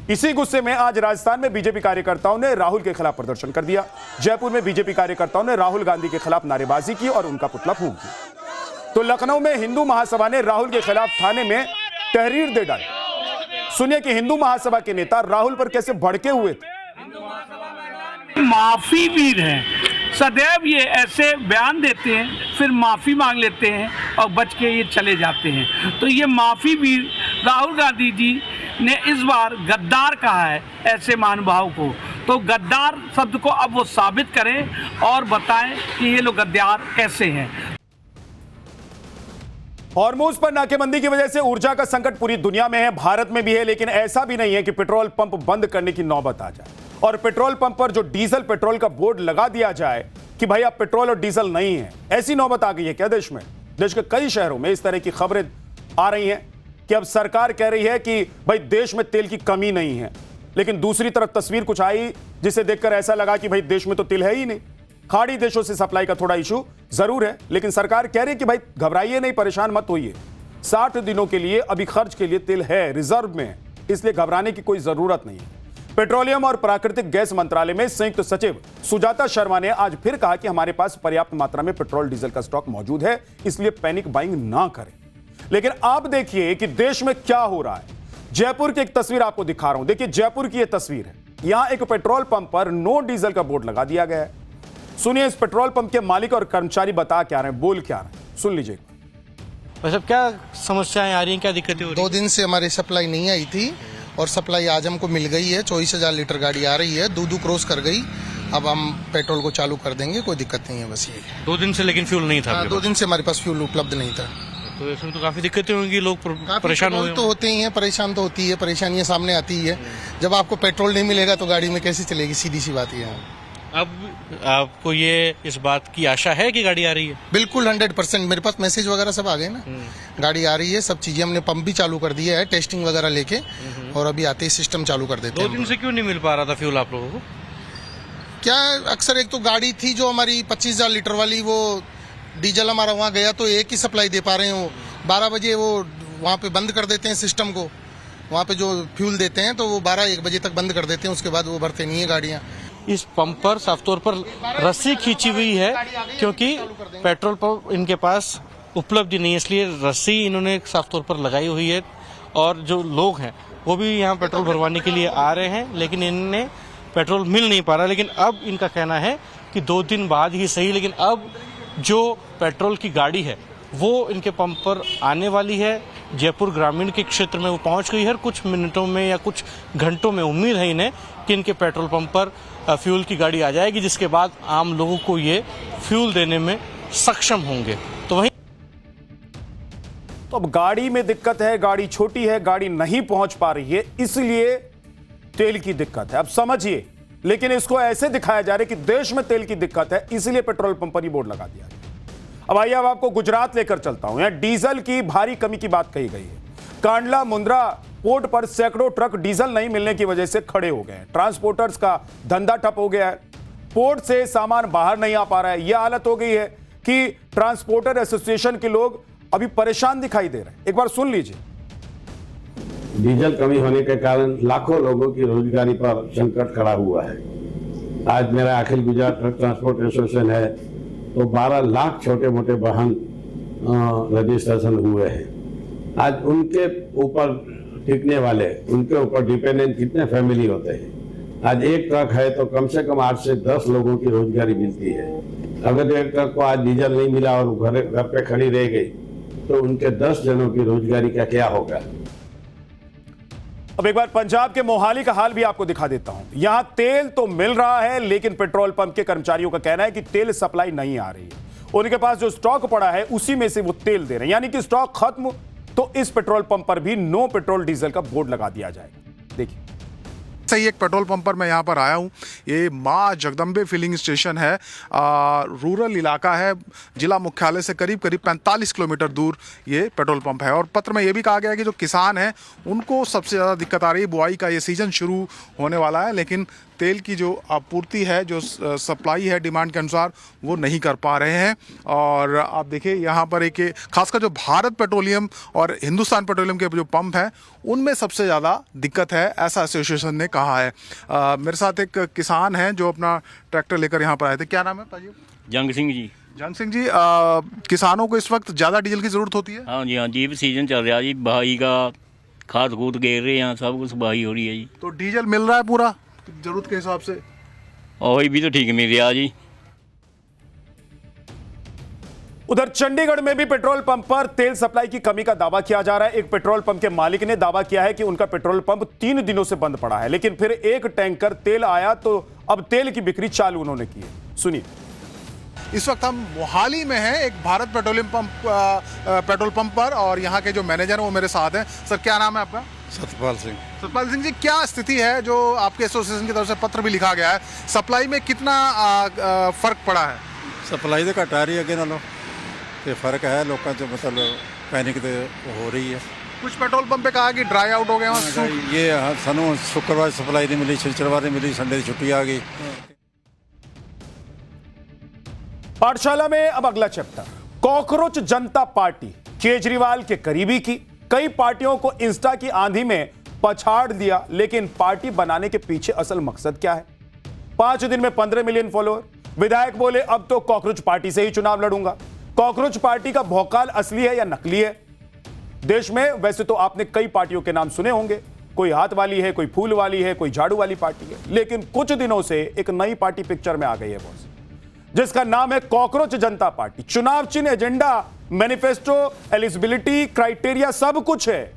इसी गुस्से में आज राजस्थान में बीजेपी कार्यकर्ताओं ने राहुल के खिलाफ प्रदर्शन कर दिया। जयपुर में बीजेपी कार्यकर्ताओं ने राहुल गांधी के खिलाफ नारेबाजी की और उनका पुतला फूंक दिया। तो लखनऊ में हिंदू महासभा ने राहुल के खिलाफ थाने में तहरीर दे डाली। सुनिए कि हिंदू महासभा के नेता राहुल पर कैसे भड़के हुए थे। माफी वीर हैं, सदैव ये ऐसे बयान देते हैं, फिर माफी मांग लेते हैं और बच के ये चले जाते हैं। तो ये माफी वीर राहुल गांधी जी ने इस बार गद्दार कहा है ऐसे महानुभाव को। तो गद्दार शब्द को अब वो साबित करें और बताएं कि ये लोग गद्दार कैसे हैं। हॉर्मुज पर नाकेबंदी की वजह से ऊर्जा का संकट पूरी दुनिया में है, भारत में भी है, लेकिन ऐसा भी नहीं है कि पेट्रोल पंप बंद करने की नौबत आ जाए और पेट्रोल पंप पर जो डीजल पेट्रोल का बोर्ड लगा दिया जाए कि भाई अब पेट्रोल और डीजल नहीं है। ऐसी नौबत आ गई है क्या देश में? देश के कई शहरों में इस तरह की खबरें आ रही हैं कि अब सरकार कह रही है कि भाई देश में तेल की कमी नहीं है, लेकिन दूसरी तरफ तस्वीर कुछ आई जिसे देखकर ऐसा लगा कि भाई देश में तो तेल है ही नहीं। खाड़ी देशों से सप्लाई का थोड़ा इशू जरूर है, लेकिन सरकार कह रही है कि भाई घबराइए नहीं, परेशान मत होइए, 60 दिनों के लिए अभी खर्च के लिए तेल है, रिजर्व में है, इसलिए घबराने की कोई जरूरत नहीं है। पेट्रोलियम और प्राकृतिक गैस मंत्रालय में संयुक्त सचिव सुजाता शर्मा ने आज फिर कहा कि हमारे पास पर्याप्त मात्रा में पेट्रोल डीजल का स्टॉक मौजूद है, इसलिए पैनिक बाइंग ना करें। लेकिन आप देखिए कि देश में क्या हो रहा है। जयपुर की एक तस्वीर आपको दिखा रहा हूं, देखिए जयपुर की यह तस्वीर है। यहां एक पेट्रोल पंप पर नो डीजल का बोर्ड लगा दिया गया है। सुनिए इस पेट्रोल पंप के मालिक और कर्मचारी बता क्या रहे हैं, बोल क्या रहे हैं, सुन लीजिए। वैसे क्या समस्याएं आ रही हैं, क्या दिक्कतें हो रही हैं? 2 दिन से हमारी सप्लाई नहीं आई थी और सप्लाई आज हमको मिल गई है। 24,000 लीटर गाड़ी आ रही है, दूधू क्रॉस कर गई। अब हम पेट्रोल को चालू कर देंगे, कोई दिक्कत नहीं है। बस ये 2 दिन से लेकिन फ्यूल नहीं था? 2 दिन से हमारे पास फ्यूल उपलब्ध नहीं था। तो इसमें तो काफी दिक्कतें होंगी, लोग परेशान हो तो होते ही हैं, परेशान तो होती है, परेशानियां सामने आती ही है। जब आपको पेट्रोल नहीं मिलेगा तो गाड़ी में कैसे चलेगी, सीधी सी बात ये है। अब आपको ये इस बात की आशा है कि गाड़ी आ रही है? बिल्कुल 100%। मेरे पास मैसेज वगैरह सब आ गए ना, गाड़ी आ रही है, सब चीजें हमने पंप भी चालू कर दिया है, टेस्टिंग वगैरह लेके, और अभी आते ही सिस्टम चालू कर देते हैं। 2 दिन से क्यों नहीं मिल पा रहा था फ्यूल आप लोगों को? क्या अक्सर एक तो गाड़ी थी जो हमारी 25,000 लीटर वाली, वो डीजल हमारा वहाँ गया तो एक ही सप्लाई दे पा रहे हो। 12 बजे वो वहाँ पे बंद कर देते हैं सिस्टम को, वहाँ पे जो फ्यूल देते हैं तो वो 12-1 बजे तक बंद कर देते हैं, उसके बाद वो भरते नहीं है गाड़ियाँ। इस पंप पर साफ तौर पर रस्सी खींची हुई है क्योंकि पेट्रोल पंप इनके पास उपलब्ध नहीं है, इसलिए रस्सी इन्होंने साफ तौर पर लगाई हुई है। और जो लोग हैं वो भी यहाँ पेट्रोल भरवाने के लिए आ रहे हैं, लेकिन इन्हें पेट्रोल मिल नहीं पा रहा। लेकिन अब इनका कहना है कि 2 दिन बाद ही सही, लेकिन अब जो पेट्रोल की गाड़ी है वो इनके पंप पर आने वाली है। जयपुर ग्रामीण के क्षेत्र में वो पहुंच गई है। कुछ मिनटों में या कुछ घंटों में उम्मीद है इन्हें कि इनके पेट्रोल पंप पर फ्यूल की गाड़ी आ जाएगी, जिसके बाद आम लोगों को ये फ्यूल देने में सक्षम होंगे। तो वहीं तो अब गाड़ी में दिक्कत है, गाड़ी छोटी है, गाड़ी नहीं पहुंच पा रही है, इसलिए तेल की दिक्कत है। अब समझिए, लेकिन इसको ऐसे दिखाया जा रहा है कि देश में तेल की दिक्कत है, इसलिए पेट्रोल पंप पर ही बोर्ड लगा दिया गया। अब आइए अब आपको गुजरात लेकर चलता हूं। यहां डीजल की भारी कमी की बात कही गई है। कांडला मुंद्रा पोर्ट पर सैकड़ों ट्रक डीजल नहीं मिलने की वजह से खड़े हो गए हैं। ट्रांसपोर्टर्स का धंधा ठप हो गया है, पोर्ट से सामान बाहर नहीं आ पा रहा है। यह हालत हो गई है कि ट्रांसपोर्टर एसोसिएशन के लोग अभी परेशान दिखाई दे रहे हैं। एक बार सुन लीजिए। डीजल कमी होने के कारण लाखों लोगों की रोजगारी पर संकट खड़ा हुआ है। आज मेरा अखिल गुजरात ट्रक ट्रांसपोर्ट एसोसिएशन है, तो 12 लाख छोटे मोटे वाहन रजिस्ट्रेशन हुए हैं। आज उनके ऊपर टिकने वाले, उनके ऊपर डिपेंडेंट कितने फैमिली होते हैं। आज एक ट्रक है तो कम से कम 8 से 10 लोगों की रोजगारी मिलती है। अगर एक ट्रक को आज डीजल नहीं मिला और घर पे खड़ी रह गई तो उनके 10 जनों की रोजगारी का क्या होगा। अब एक बार पंजाब के मोहाली का हाल भी आपको दिखा देता हूं। यहां तेल तो मिल रहा है, लेकिन पेट्रोल पंप के कर्मचारियों का कहना है कि तेल सप्लाई नहीं आ रही है। उनके पास जो स्टॉक पड़ा है उसी में से वो तेल दे रहे हैं, यानी कि स्टॉक खत्म तो इस पेट्रोल पंप पर भी नो पेट्रोल डीजल का बोर्ड लगा दिया जाएगा। देखिए, सही एक पेट्रोल पंप पर मैं यहाँ पर आया हूँ। ये माँ जगदम्बे फिलिंग स्टेशन है, रूरल इलाका है, जिला मुख्यालय से करीब 45 किलोमीटर दूर ये पेट्रोल पंप है। और पत्र में ये भी कहा गया है कि जो किसान हैं उनको सबसे ज़्यादा दिक्कत आ रही है। बुआई का ये सीज़न शुरू होने वाला है, लेकिन तेल की जो आपूर्ति है, जो सप्लाई है डिमांड के अनुसार, वो नहीं कर पा रहे हैं। और आप देखिए यहाँ पर एक खासकर जो भारत पेट्रोलियम और हिंदुस्तान पेट्रोलियम के जो पंप हैं उनमें सबसे ज़्यादा दिक्कत है, ऐसा एसोसिएशन ने कहा है। मेरे साथ एक किसान हैं जो अपना ट्रैक्टर लेकर यहाँ पर आए थे। क्या नाम है ताजी? जंग सिंह जी। जंग सिंह जी, किसानों को इस वक्त ज़्यादा डीजल की ज़रूरत होती है? हाँ जी, भी सीजन चल रहा जी, बहाई का खाद खूद गेर रहे हैं, सब कुछ बहाई हो रही है जी। तो डीजल मिल रहा है पूरा ज़रूरत के हिसाब से? और भी तो ठीक मिल रहा जी। उधर चंडीगढ़ में भी पेट्रोल पंप पर तेल सप्लाई की कमी का दावा किया जा रहा है। एक पेट्रोल पंप के मालिक ने दावा किया है कि उनका पेट्रोल पंप 3 दिनों से बंद पड़ा है, लेकिन फिर एक टैंकर तेल आया तो अब तेल की बिक्री चालू उन्होंने की है। सुनिए। इस वक्त हम मोहाली में हैं, एक भारत पेट्रोलियम पेट्रोल पंप पर, और यहाँ के जो मैनेजर हैं वो मेरे साथ हैं। सर, क्या नाम है आपका? सतपाल सिंह। सतपाल सिंह जी, क्या स्थिति है जो आपके एसोसिएशन की तरफ से पत्र भी लिखा गया है, सप्लाई में कितना फर्क पड़ा है? सप्लाई तो घट आ रही है अगे नालों, ते फर्क है, लोगों से मतलब पैनिक तो हो रही है। कुछ पेट्रोल पंप पे कहा कि ड्राई आउट हो गए हैं। ये सानू शुक्रवार सप्लाई नहीं मिली, शनिवार नहीं मिली, संडे की छुट्टी आ गई। पाठशाला में अब अगला चैप्टर, कॉकरोच जनता पार्टी केजरीवाल के करीबी की कई पार्टियों को इंस्टा की आंधी में पछाड़ दिया, लेकिन पार्टी बनाने के पीछे असल मकसद क्या है? 5 दिन में 15 मिलियन फॉलोअर। विधायक बोले अब तो कॉकरोच पार्टी से ही चुनाव लड़ूंगा। कॉकरोच पार्टी का भौकाल असली है या नकली है? देश में वैसे तो आपने कई पार्टियों के नाम सुने होंगे, कोई हाथ वाली है, कोई फूल वाली है, कोई झाड़ू वाली पार्टी है, लेकिन कुछ दिनों से एक नई पार्टी पिक्चर में आ गई है बॉस, जिसका नाम है कॉकरोच जनता पार्टी। चुनाव चिन्ह, एजेंडा, मैनिफेस्टो, एलिजिबिलिटी क्राइटेरिया सब कुछ है।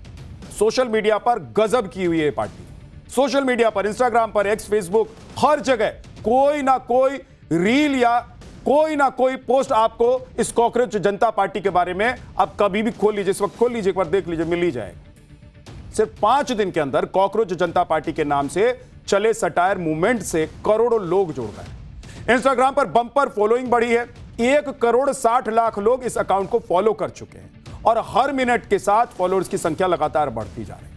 सोशल मीडिया पर गजब की हुई है पार्टी। सोशल मीडिया पर, इंस्टाग्राम पर, एक्स, फेसबुक, हर जगह कोई ना कोई रील या कोई ना कोई पोस्ट आपको इस कॉकरोच जनता पार्टी के बारे में आप कभी भी खोल लीजिए, इस वक्त खोल लीजिए, एक बार देख लीजिए, मिल ही जाएगा। सिर्फ 5 दिन के अंदर कॉकरोच जनता पार्टी के नाम से चले सटायर मूवमेंट से करोड़ों लोग जुड़ गए। इंस्टाग्राम पर बम्पर फॉलोइंग बढ़ी है। 1,60,00,000 लोग इस अकाउंट को फॉलो कर चुके हैं और हर मिनट के साथ फॉलोअर्स की संख्या लगातार बढ़ती जा रही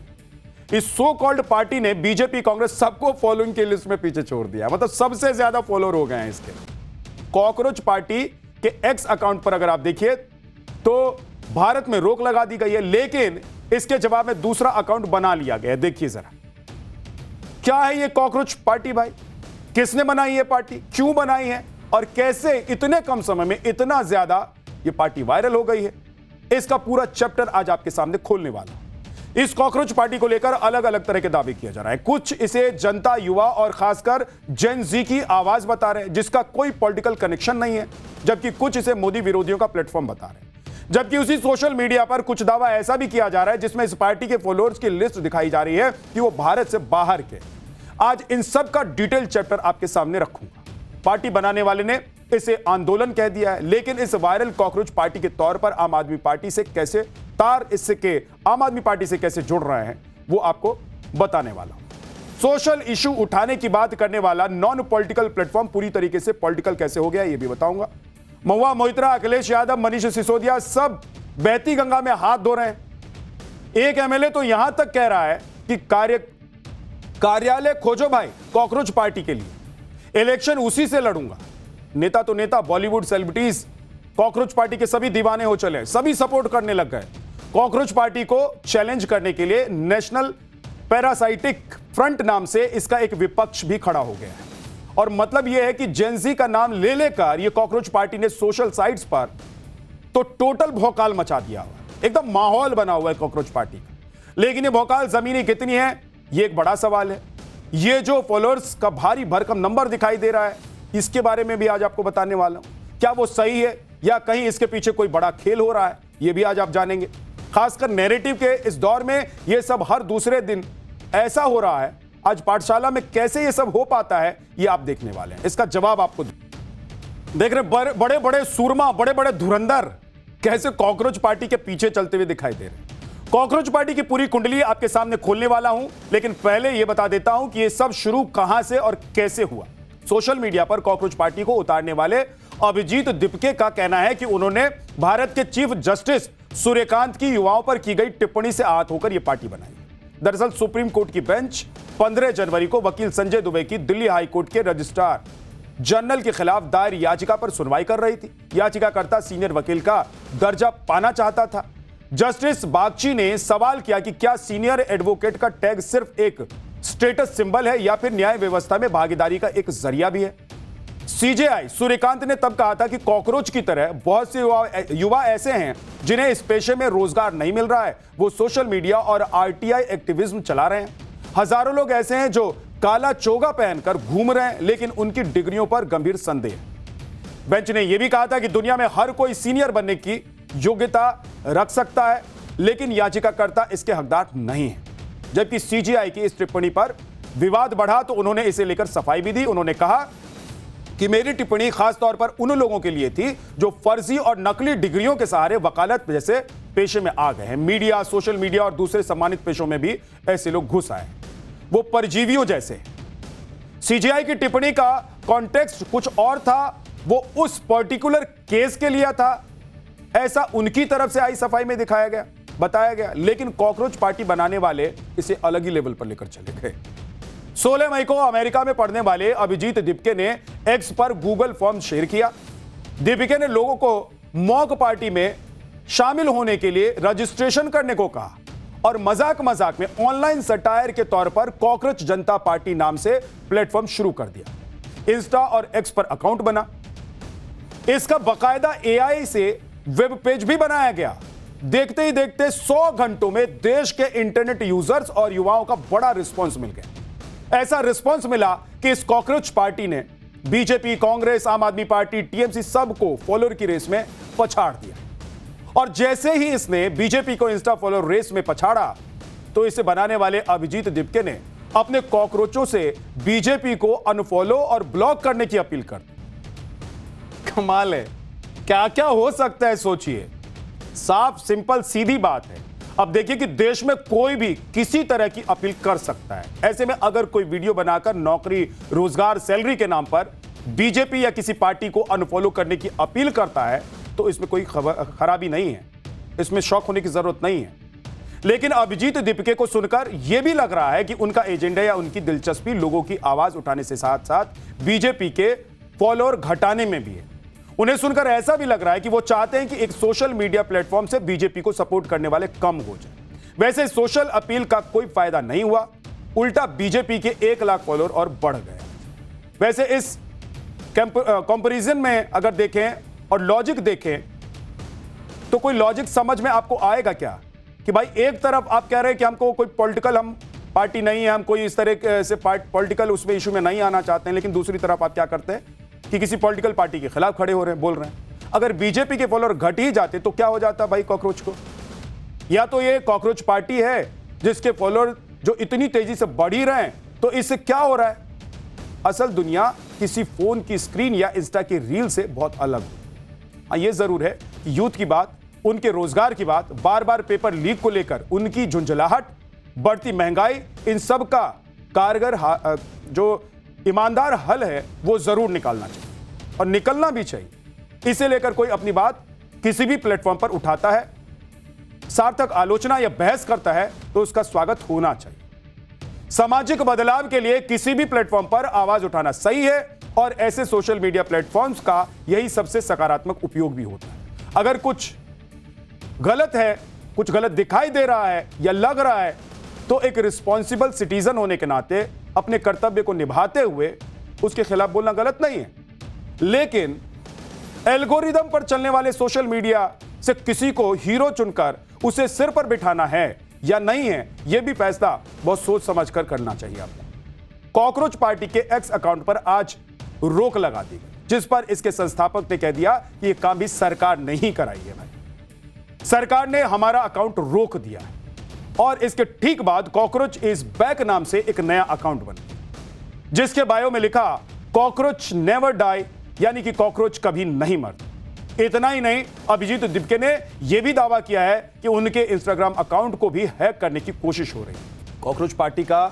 है। इस सो कॉल्ड पार्टी ने बीजेपी, कांग्रेस सबको फॉलोइंग की लिस्ट में पीछे छोड़ दिया, मतलब सबसे ज्यादा फॉलोअर हो गए हैं इसके। कॉकरोच पार्टी के एक्स अकाउंट पर अगर आप देखिए तो भारत में रोक लगा दी गई है, लेकिन इसके जवाब में दूसरा अकाउंट बना लिया गया है। देखिए जरा, क्या है ये कॉकरोच पार्टी भाई? किसने बनाई है पार्टी, क्यों बनाई है और कैसे इतने कम समय में इतना ज्यादा ये पार्टी वायरल हो गई है? इसका पूरा चैप्टर आज आपके सामने खोलने वाला हूं। इस कॉकरोच पार्टी को लेकर अलग अलग तरह के दावे किया जा रहा है। कुछ इसे जनता, युवा और खासकर जेन जी की आवाज बता रहे हैं, जिसका कोई पॉलिटिकल कनेक्शन नहीं है, जबकि कुछ इसे मोदी विरोधियों का प्लेटफॉर्म बता रहे हैं। जबकि उसी सोशल मीडिया पर कुछ दावा ऐसा भी किया जा रहा है जिसमें इस पार्टी के फॉलोअर्स की लिस्ट दिखाई जा रही है कि वो भारत से बाहर के। आज इन सब का डिटेल चैप्टर आपके सामने रखूंगा। पार्टी बनाने वाले ने इसे आंदोलन कह दिया है, लेकिन इस वायरल कॉकरोच पार्टी के तौर पर आम आदमी पार्टी से कैसे आम आदमी पार्टी से कैसे जुड़ रहे हैं वो आपको बताने वाला हूं। सोशल इशू उठाने की बात करने वाला नॉन पॉलिटिकल प्लेटफॉर्म पूरी तरीके से पॉलिटिकल कैसे हो गया ये भी बताऊंगा। महुआ मोइत्रा, अखिलेश यादव, मनीष सिसोदिया सब बहती गंगा में हाथ धो रहे हैं। एक एमएलए तो यहां तक कह रहा है कि कार्यालय खोजो भाई कॉकरोच पार्टी के लिए, इलेक्शन उसी से लड़ूंगा। नेता तो नेता, बॉलीवुड सेलिब्रिटीज कॉकरोच पार्टी के सभी दीवाने हो चले, सभी सपोर्ट करने लग गए। कॉकरोच पार्टी को चैलेंज करने के लिए नेशनल पैरासाइटिक फ्रंट नाम से इसका एक विपक्ष भी खड़ा हो गया है। और मतलब यह है कि जेनजी का नाम ले लेकर यह कॉकरोच पार्टी ने सोशल साइट्स पर तो टोटल भौकाल मचा दिया हुआ है, एकदम माहौल बना हुआ है कॉकरोच पार्टी का। लेकिन ये भौकाल जमीनी कितनी है ये एक बड़ा सवाल है। ये जो फॉलोअर्स का भारी भरकम नंबर दिखाई दे रहा है, इसके बारे में भी आज आपको बताने वाला हूं। क्या वो सही है या कहीं इसके पीछे कोई बड़ा खेल हो रहा है, ये भी आज आप जानेंगे। खासकर नैरेटिव के इस दौर में ये सब हर दूसरे दिन ऐसा हो रहा है। आज पाठशाला में कैसे ये सब हो पाता है ये आप देखने वाले हैं, इसका जवाब आपको देख रहे। बड़े बड़े सूरमा, बड़े बड़े धुरंधर कैसे कॉकरोच पार्टी के पीछे चलते हुए दिखाई दे रहे हैं। कॉकरोच पार्टी की पूरी कुंडली आपके सामने खोलने वाला हूं, लेकिन पहले यह बता देता हूं कि यह सब शुरू कहां से और कैसे हुआ। सोशल मीडिया पर कॉकरोच पार्टी को उतारने वाले अभिजीत दिपके का कहना है कि उन्होंने भारत के चीफ जस्टिस सूर्यकांत की युवाओं पर की गई टिप्पणी से आहत होकर यह पार्टी बनाई। दरअसल सुप्रीम कोर्ट की बेंच 15 जनवरी को वकील संजय दुबे की दिल्ली हाईकोर्ट के रजिस्ट्रार जनरल के खिलाफ दायर याचिका पर सुनवाई कर रही थी। याचिकाकर्ता सीनियर वकील का दर्जा पाना चाहता था। जस्टिस बागची ने सवाल किया कि क्या सीनियर एडवोकेट का टैग सिर्फ एक स्टेटस सिंबल है या फिर न्याय व्यवस्था में भागीदारी का एक जरिया भी है। सीजेआई सूर्यकांत ने तब कहा था कि कॉकरोच की तरह बहुत से युवा ऐसे हैं जिन्हें इस पेशे में रोजगार नहीं मिल रहा है। वो सोशल मीडिया और आरटीआई एक्टिविज्म चला रहे हैं। हजारों लोग ऐसे हैं जो काला चोगा पहनकर घूम रहे हैं, लेकिन उनकी डिग्रियों पर गंभीर संदेह। बेंच ने यह भी कहा था कि दुनिया में हर कोई सीनियर बनने की योग्यता रख सकता है, लेकिन याचिकाकर्ता इसके हकदार नहीं है। जबकि सीजेआई की इस टिप्पणी पर विवाद बढ़ा तो उन्होंने इसे लेकर सफाई भी दी। उन्होंने कहा कि मेरी टिप्पणी खास तौर पर उन लोगों के लिए थी जो फर्जी और नकली डिग्रियों के सहारे वकालत जैसे पेशे में आ गए हैं। मीडिया, सोशल मीडिया और दूसरे सम्मानित पेशों में भी ऐसे लोग घुस आए, वो परजीवियों जैसे। सीजेआई की टिप्पणी का कॉन्टेक्स्ट कुछ और था, वो उस पर्टिकुलर केस के लिए था, ऐसा उनकी तरफ से आई सफाई में दिखाया गया, बताया गया। लेकिन कॉकरोच पार्टी बनाने वाले इसे अलग ही लेवल पर लेकर चले गए। 16 मई को अमेरिका में पढ़ने वाले अभिजीत दीपके ने एक्स पर गूगल फॉर्म शेयर किया। दीपिके ने लोगों को मॉक पार्टी में शामिल होने के लिए रजिस्ट्रेशन करने को कहा और मजाक मजाक में ऑनलाइन सटायर के तौर पर कॉकरोच जनता पार्टी नाम से प्लेटफॉर्म शुरू कर दिया। इंस्टा और एक्स पर अकाउंट बना। इसका बकायदा एआई से वेब पेज भी बनाया गया। देखते ही देखते 100 घंटों में देश के इंटरनेट यूजर्स और युवाओं का बड़ा रिस्पांस मिल गया। ऐसा रिस्पांस मिला कि इस कॉकरोच पार्टी ने बीजेपी, कांग्रेस, आम आदमी पार्टी, टीएमसी सबको फॉलोअर की रेस में पछाड़ दिया। और जैसे ही इसने बीजेपी को इंस्टा फॉलोअर रेस में पछाड़ा तो इसे बनाने वाले अभिजीत दीपके ने अपने कॉकरोचों से बीजेपी को अनफॉलो और ब्लॉक करने की अपील कर दी। कमाल है, क्या क्या हो सकता है सोचिए। साफ, सिंपल, सीधी बात है। अब देखिए कि देश में कोई भी किसी तरह की अपील कर सकता है। ऐसे में अगर कोई वीडियो बनाकर नौकरी, रोजगार, सैलरी के नाम पर बीजेपी या किसी पार्टी को अनफॉलो करने की अपील करता है तो इसमें कोई खराबी नहीं है, इसमें शौक होने की जरूरत नहीं है। लेकिन अभिजीत दीपके को सुनकर यह भी लग रहा है कि उनका एजेंडा या उनकी दिलचस्पी लोगों की आवाज उठाने से साथ साथ बीजेपी के फॉलोअर घटाने में भी है। उन्हें सुनकर ऐसा भी लग रहा है कि वो चाहते हैं कि एक सोशल मीडिया प्लेटफॉर्म से बीजेपी को सपोर्ट करने वाले कम हो जाए। वैसे सोशल अपील का कोई फायदा नहीं हुआ, उल्टा बीजेपी के 1 लाख फॉलोअर और बढ़ गए। वैसे इस कंपैरिजन में अगर देखें और लॉजिक देखें तो कोई लॉजिक समझ में आपको आएगा क्या कि भाई एक तरफ आप कह रहे हैं कि हमको कोई पॉलिटिकल हम पार्टी नहीं है, हम कोई इस तरह से पॉलिटिकल उसमें इशू में नहीं आना चाहते हैं, लेकिन दूसरी तरफ आप क्या करते हैं कि किसी पॉलिटिकल पार्टी के खिलाफ खड़े हो रहे हैं, बोल रहे हैं। अगर बीजेपी के फॉलोअर घट ही जाते तो क्या हो जाता भाई कॉकरोच को? या तो ये कॉकरोच पार्टी है जिसके फॉलोअर जो इतनी तेजी से बढ़ ही रहे हैं, तो इससे क्या हो रहा है? असल दुनिया किसी फोन की स्क्रीन या इंस्टा की रील से बहुत अलग है। हाँ, ये जरूर है कि यूथ की बात, उनके रोजगार की बात, बार बार पेपर लीक को लेकर उनकी झुंझलाहट, बढ़ती महंगाई, इन सब का कारगर जो ईमानदार हल है वो जरूर निकालना चाहिए और निकलना भी चाहिए। इसे लेकर कोई अपनी बात किसी भी प्लेटफॉर्म पर उठाता है, सार्थक आलोचना या बहस करता है तो उसका स्वागत होना चाहिए। सामाजिक बदलाव के लिए किसी भी प्लेटफॉर्म पर आवाज उठाना सही है और ऐसे सोशल मीडिया प्लेटफॉर्म्स का यही सबसे सकारात्मक उपयोग भी होता है। अगर कुछ गलत है, कुछ गलत दिखाई दे रहा है या लग रहा है तो एक रिस्पॉन्सिबल सिटीजन होने के नाते अपने कर्तव्य को निभाते हुए उसके खिलाफ बोलना गलत नहीं है। लेकिन एल्गोरिदम पर चलने वाले सोशल मीडिया से किसी को हीरो चुनकर उसे सिर पर बिठाना है या नहीं है, यह भी फैसला बहुत सोच समझकर करना चाहिए आपको। कॉकरोच पार्टी के एक्स अकाउंट पर आज रोक लगा दी गई, जिस पर इसके संस्थापक ने कह दिया कि यह काम भी सरकार नहीं कराई है भाई। सरकार ने हमारा अकाउंट रोक दिया है। और इसके ठीक बाद कॉकरोच इज बैक नाम से एक नया अकाउंट बन गया, जिसके बायो में लिखा कॉकरोच नेवर डाई, यानी कि कॉकरोच कभी नहीं मरते। इतना ही नहीं, अभिजीत दीपके ने यह भी दावा किया है कि उनके इंस्टाग्राम अकाउंट को भी हैक करने की कोशिश हो रही है। कॉकरोच पार्टी का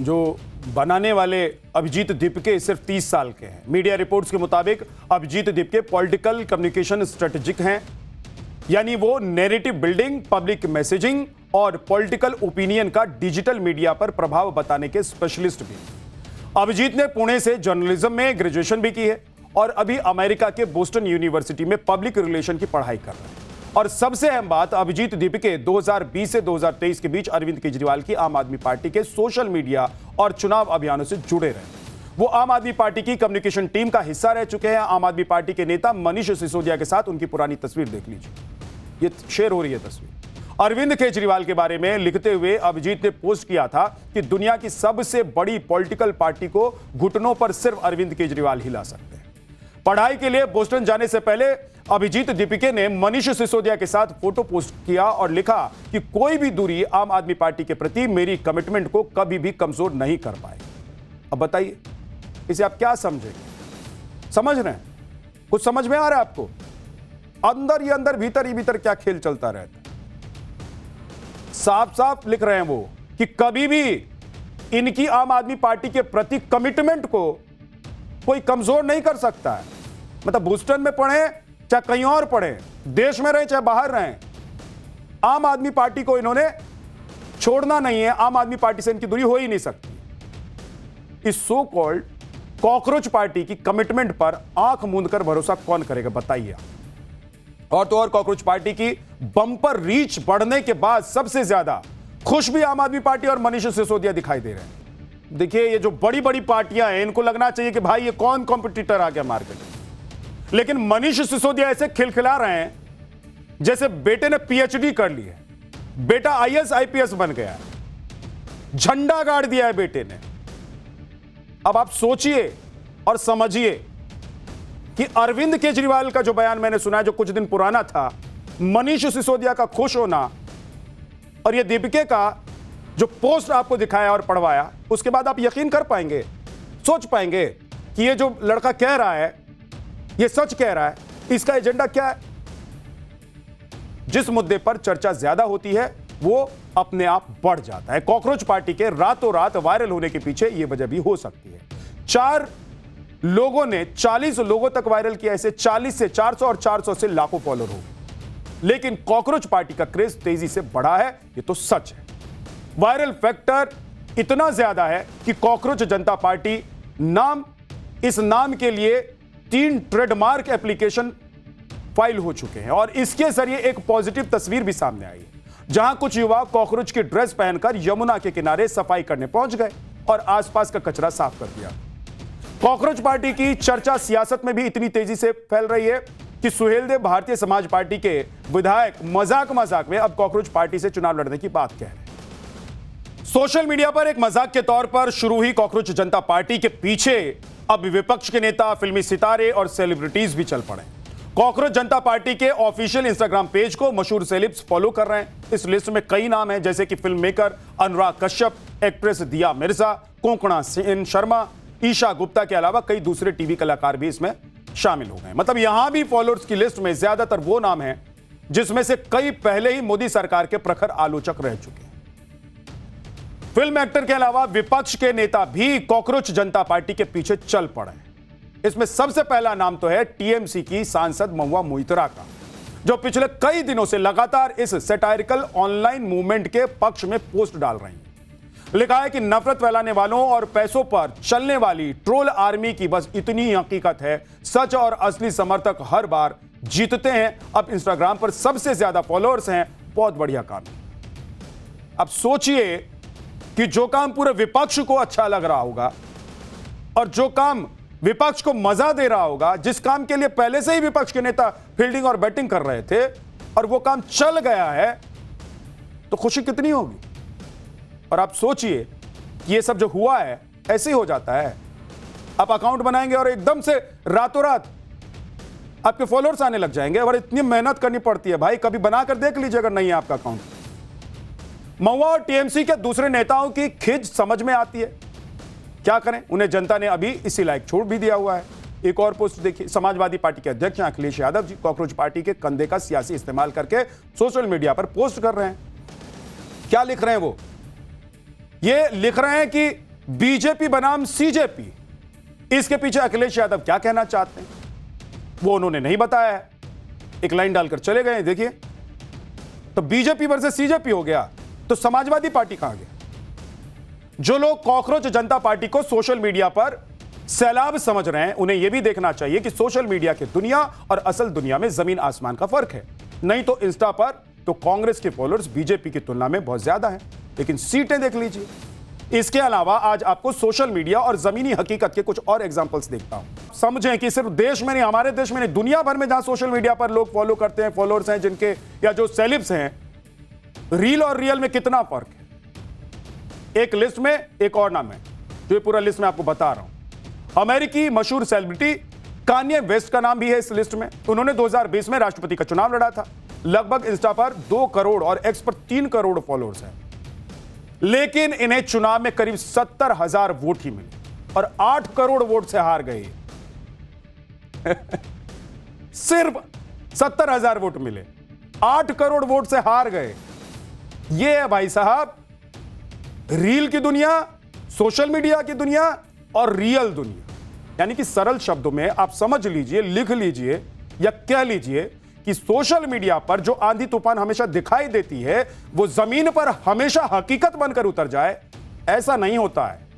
जो बनाने वाले अभिजीत दीपके सिर्फ 30 साल के हैं। मीडिया रिपोर्ट्स के मुताबिक Abhijit Dipke political communication strategic हैं। यानी वो नैरेटिव बिल्डिंग, पब्लिक मैसेजिंग और पॉलिटिकल ओपिनियन का डिजिटल मीडिया पर प्रभाव बताने के स्पेशलिस्ट भी। अभिजीत ने पुणे से जर्नलिज्म में ग्रेजुएशन भी की है और अभी अमेरिका के बोस्टन यूनिवर्सिटी में पब्लिक रिलेशन की पढ़ाई कर रहे हैं। और सबसे अहम बात, अभिजीत दीपिके 2020 से 2023 के बीच अरविंद केजरीवाल की आम आदमी पार्टी के सोशल मीडिया और चुनाव अभियानों से जुड़े रहे। वो आम आदमी पार्टी की कम्युनिकेशन टीम का हिस्सा रह चुके हैं। आम आदमी पार्टी के नेता मनीष सिसोदिया के साथ उनकी पुरानी तस्वीर देख लीजिए, ये शेयर हो रही है तस्वीर। अरविंद केजरीवाल के बारे में लिखते हुए अभिजीत ने पोस्ट किया था कि दुनिया की सबसे बड़ी पॉलिटिकल पार्टी को घुटनों पर सिर्फ अरविंद केजरीवाल हिला सकते हैं। पढ़ाई के लिए बोस्टन जाने से पहले अभिजीत दीपिके ने मनीष सिसोदिया के साथ फोटो पोस्ट किया और लिखा कि कोई भी दूरी आम आदमी पार्टी के प्रति मेरी कमिटमेंट को कभी भी कमजोर नहीं कर पाएगी। अब बताइए, इसे आप क्या समझेंगे? समझ रहे हैं? कुछ समझ में आ रहा है आपको? अंदर ही अंदर, भीतर ही भीतर क्या खेल चलता रहता है। साफ साफ लिख रहे हैं वो कि कभी भी इनकी आम आदमी पार्टी के प्रति कमिटमेंट को कोई कमजोर नहीं कर सकता है। मतलब बोस्टन में पढ़े चाहे कहीं और पढ़े, देश में रहे चाहे बाहर रहे, आम आदमी पार्टी को इन्होंने छोड़ना नहीं है। आम आदमी पार्टी से इनकी दूरी हो ही नहीं सकती। इस सो कॉल्ड कॉकरोच पार्टी की कमिटमेंट पर आंख मूंदकर भरोसा कौन करेगा, बताइए। और तो और कॉकरोच पार्टी की बम्पर रीच बढ़ने के बाद सबसे ज्यादा खुश भी आम आदमी पार्टी और मनीष सिसोदिया दिखाई दे रहे हैं। देखिए, ये जो बड़ी बड़ी पार्टियां हैं, इनको लगना चाहिए कि भाई ये कौन कॉम्पिटिटर आ गया मार्केट में, लेकिन मनीष सिसोदिया ऐसे खिलखिला रहे हैं जैसे बेटे ने पीएचडी कर ली है, बेटा आईएएस आईपीएस बन गया है, झंडा गाड़ दिया है बेटे ने। अब आप सोचिए और समझिए कि अरविंद केजरीवाल का जो बयान मैंने सुना है, जो कुछ दिन पुराना था, मनीष सिसोदिया का खुश होना और ये दीपिके का जो पोस्ट आपको दिखाया और पढ़वाया, उसके बाद आप यकीन कर पाएंगे, सोच पाएंगे कि ये जो लड़का कह रहा है ये सच कह रहा है, इसका एजेंडा क्या है। जिस मुद्दे पर चर्चा ज्यादा होती है वो अपने आप बढ़ जाता है। कॉकरोच पार्टी के रातों रात वायरल होने के पीछे यह वजह भी हो सकती है। 4 लोगों ने 40 लोगों तक वायरल किया, ऐसे 40 से 400 और 400 से लाखों फॉलोअर हो गए। लेकिन कॉकरोच पार्टी का क्रेज तेजी से बढ़ा है, ये तो सच है। वायरल फैक्टर इतना ज्यादा है कि कॉकरोच जनता पार्टी नाम, इस नाम के लिए 3 ट्रेडमार्क एप्लीकेशन फाइल हो चुके हैं और इसके जरिए एक पॉजिटिव तस्वीर भी सामने आई है, जहां कुछ युवा कॉकरोच की ड्रेस पहनकर यमुना के किनारे सफाई करने पहुंच गए और आसपास का कचरा साफ कर दिया। कॉकरोच पार्टी की चर्चा सियासत में भी इतनी तेजी से फैल रही है कि सुहेलदेव भारतीय समाज पार्टी के विधायक मजाक मजाक में अब कॉकरोच पार्टी से चुनाव लड़ने की बात कह रहे हैं। सोशल मीडिया पर एक मजाक के तौर पर शुरू हुई कॉकरोच जनता पार्टी के पीछे अब विपक्ष के नेता, फिल्मी सितारे और सेलिब्रिटीज भी चल पड़े। कॉकरोच जनता पार्टी के ऑफिशियल इंस्टाग्राम पेज को मशहूर सेलिब्स फॉलो कर रहे हैं। इस लिस्ट में कई नाम हैं, जैसे कि film maker Anurag Kashyap, actress दिया मिर्जा, कोंकणा सेन शर्मा, ईशा गुप्ता के अलावा कई दूसरे टीवी कलाकार भी इसमें शामिल हो गए। मतलब यहां भी फॉलोअर्स की लिस्ट में ज्यादातर वो नाम हैं जिसमें से कई पहले ही मोदी सरकार के प्रखर आलोचक रह चुके हैं। फिल्म एक्टर के अलावा विपक्ष के नेता भी कॉकरोच जनता पार्टी के पीछे चल पड़े हैं। इसमें सबसे पहला नाम तो है टीएमसी की सांसद महुआ मोइत्रा का, जो पिछले कई दिनों से लगातार इस सैटायरिकल ऑनलाइन मूवमेंट के पक्ष में पोस्ट डाल रही हैं। लिखा है कि नफरत फैलाने वालों और पैसों पर चलने वाली ट्रोल आर्मी की बस इतनी हकीकत है, सच और असली समर्थक हर बार जीतते हैं। अब इंस्टाग्राम पर सबसे ज्यादा फॉलोअर्स हैं, बहुत बढ़िया काम है। अब सोचिए कि जो काम पूरे विपक्ष को अच्छा लग रहा होगा और जो काम विपक्ष को मजा दे रहा होगा, जिस काम के लिए पहले से ही विपक्ष के नेता फील्डिंग और बैटिंग कर रहे थे, और वो काम चल गया है, तो खुशी कितनी होगी। और आप सोचिए कि ये सब जो हुआ है ऐसे ही हो जाता है। आप अकाउंट बनाएंगे और एकदम से रातों रात आपके फॉलोअर्स आने लग जाएंगे, और इतनी मेहनत करनी पड़ती है भाई, कभी बनाकर देख लीजिए अगर नहीं है आपका अकाउंट। महुआ और टीएमसी के दूसरे नेताओं की खिज समझ में आती है, क्या करें, उन्हें जनता ने अभी इसी लायक छोड़ भी दिया हुआ है। एक और पोस्ट देखिए, समाजवादी पार्टी के अध्यक्ष अखिलेश यादव जी कॉकरोच पार्टी के कंधे का सियासी इस्तेमाल करके सोशल मीडिया पर पोस्ट कर रहे हैं। क्या लिख रहे हैं वो? ये लिख रहे हैं कि बीजेपी बनाम सीजेपी। इसके पीछे अखिलेश यादव क्या कहना चाहते हैं वो उन्होंने नहीं बताया है। एक लाइन डालकर चले गए। देखिए, तो बीजेपी वर्सेस सीजेपी हो गया, तो समाजवादी पार्टी कहां गया? जो लोग कॉकरोच जनता पार्टी को सोशल मीडिया पर सैलाब समझ रहे हैं, उन्हें यह भी देखना चाहिए कि सोशल मीडिया की दुनिया और असल दुनिया में जमीन आसमान का फर्क है। नहीं तो इंस्टा पर तो कांग्रेस के फॉलोअर्स बीजेपी की तुलना में बहुत ज्यादा हैं, लेकिन सीटें देख लीजिए। इसके अलावा आज आपको सोशल मीडिया और जमीनी हकीकत के कुछ और एग्जांपल्स देखता हूं। समझें कि सिर्फ देश में नहीं, हमारे देश में नहीं, दुनिया भर में जहां सोशल मीडिया पर लोग फॉलो करते हैं, फॉलोअर्स हैं जिनके, या जो सेलिब्स हैं, रील और रियल में कितना फर्क है। एक लिस्ट में एक और नाम है, जो ये पूरा लिस्ट मैं आपको बता रहा हूं। अमेरिकी मशहूर सेलिब्रिटी कान्ये वेस्ट का नाम भी है इस लिस्ट में। उन्होंने 2020 में राष्ट्रपति का चुनाव लड़ा था। लगभग इंस्टा पर 2 करोड़ और एक्स पर 3 करोड़ फॉलोअर्स हैं, लेकिन इन्हें चुनाव में करीब 70,000 वोट ही मिले और 8 करोड़ वोट से हार गए। सिर्फ 70,000 वोट मिले, 8 करोड़ वोट से हार गए। यह है भाई साहब रील की दुनिया, सोशल मीडिया की दुनिया और रियल दुनिया। यानी कि सरल शब्दों में आप समझ लीजिए, लिख लीजिए या कह लीजिए कि सोशल मीडिया पर जो आंधी तूफान हमेशा दिखाई देती है, वो जमीन पर हमेशा हकीकत बनकर उतर जाए, ऐसा नहीं होता है।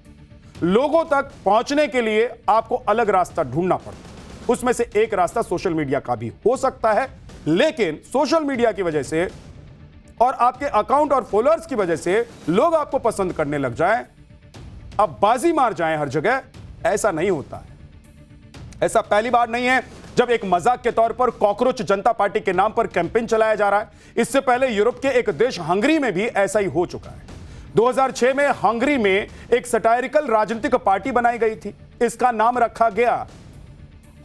लोगों तक पहुंचने के लिए आपको अलग रास्ता ढूंढना पड़ता है। उसमें से एक रास्ता सोशल मीडिया का भी हो सकता है, लेकिन सोशल मीडिया की वजह से और आपके अकाउंट और फॉलोअर्स की वजह से लोग आपको पसंद करने लग जाएं, अब बाजी मार जाएं हर जगह, ऐसा नहीं होता है। ऐसा पहली बार नहीं है जब एक मजाक के तौर पर कॉकरोच जनता पार्टी के नाम पर कैंपेन चलाया जा रहा है। इससे पहले यूरोप के एक देश हंगरी में भी ऐसा ही हो चुका है। 2006 में हंगरी में एक सटायरिकल राजनीतिक पार्टी बनाई गई थी। इसका नाम रखा गया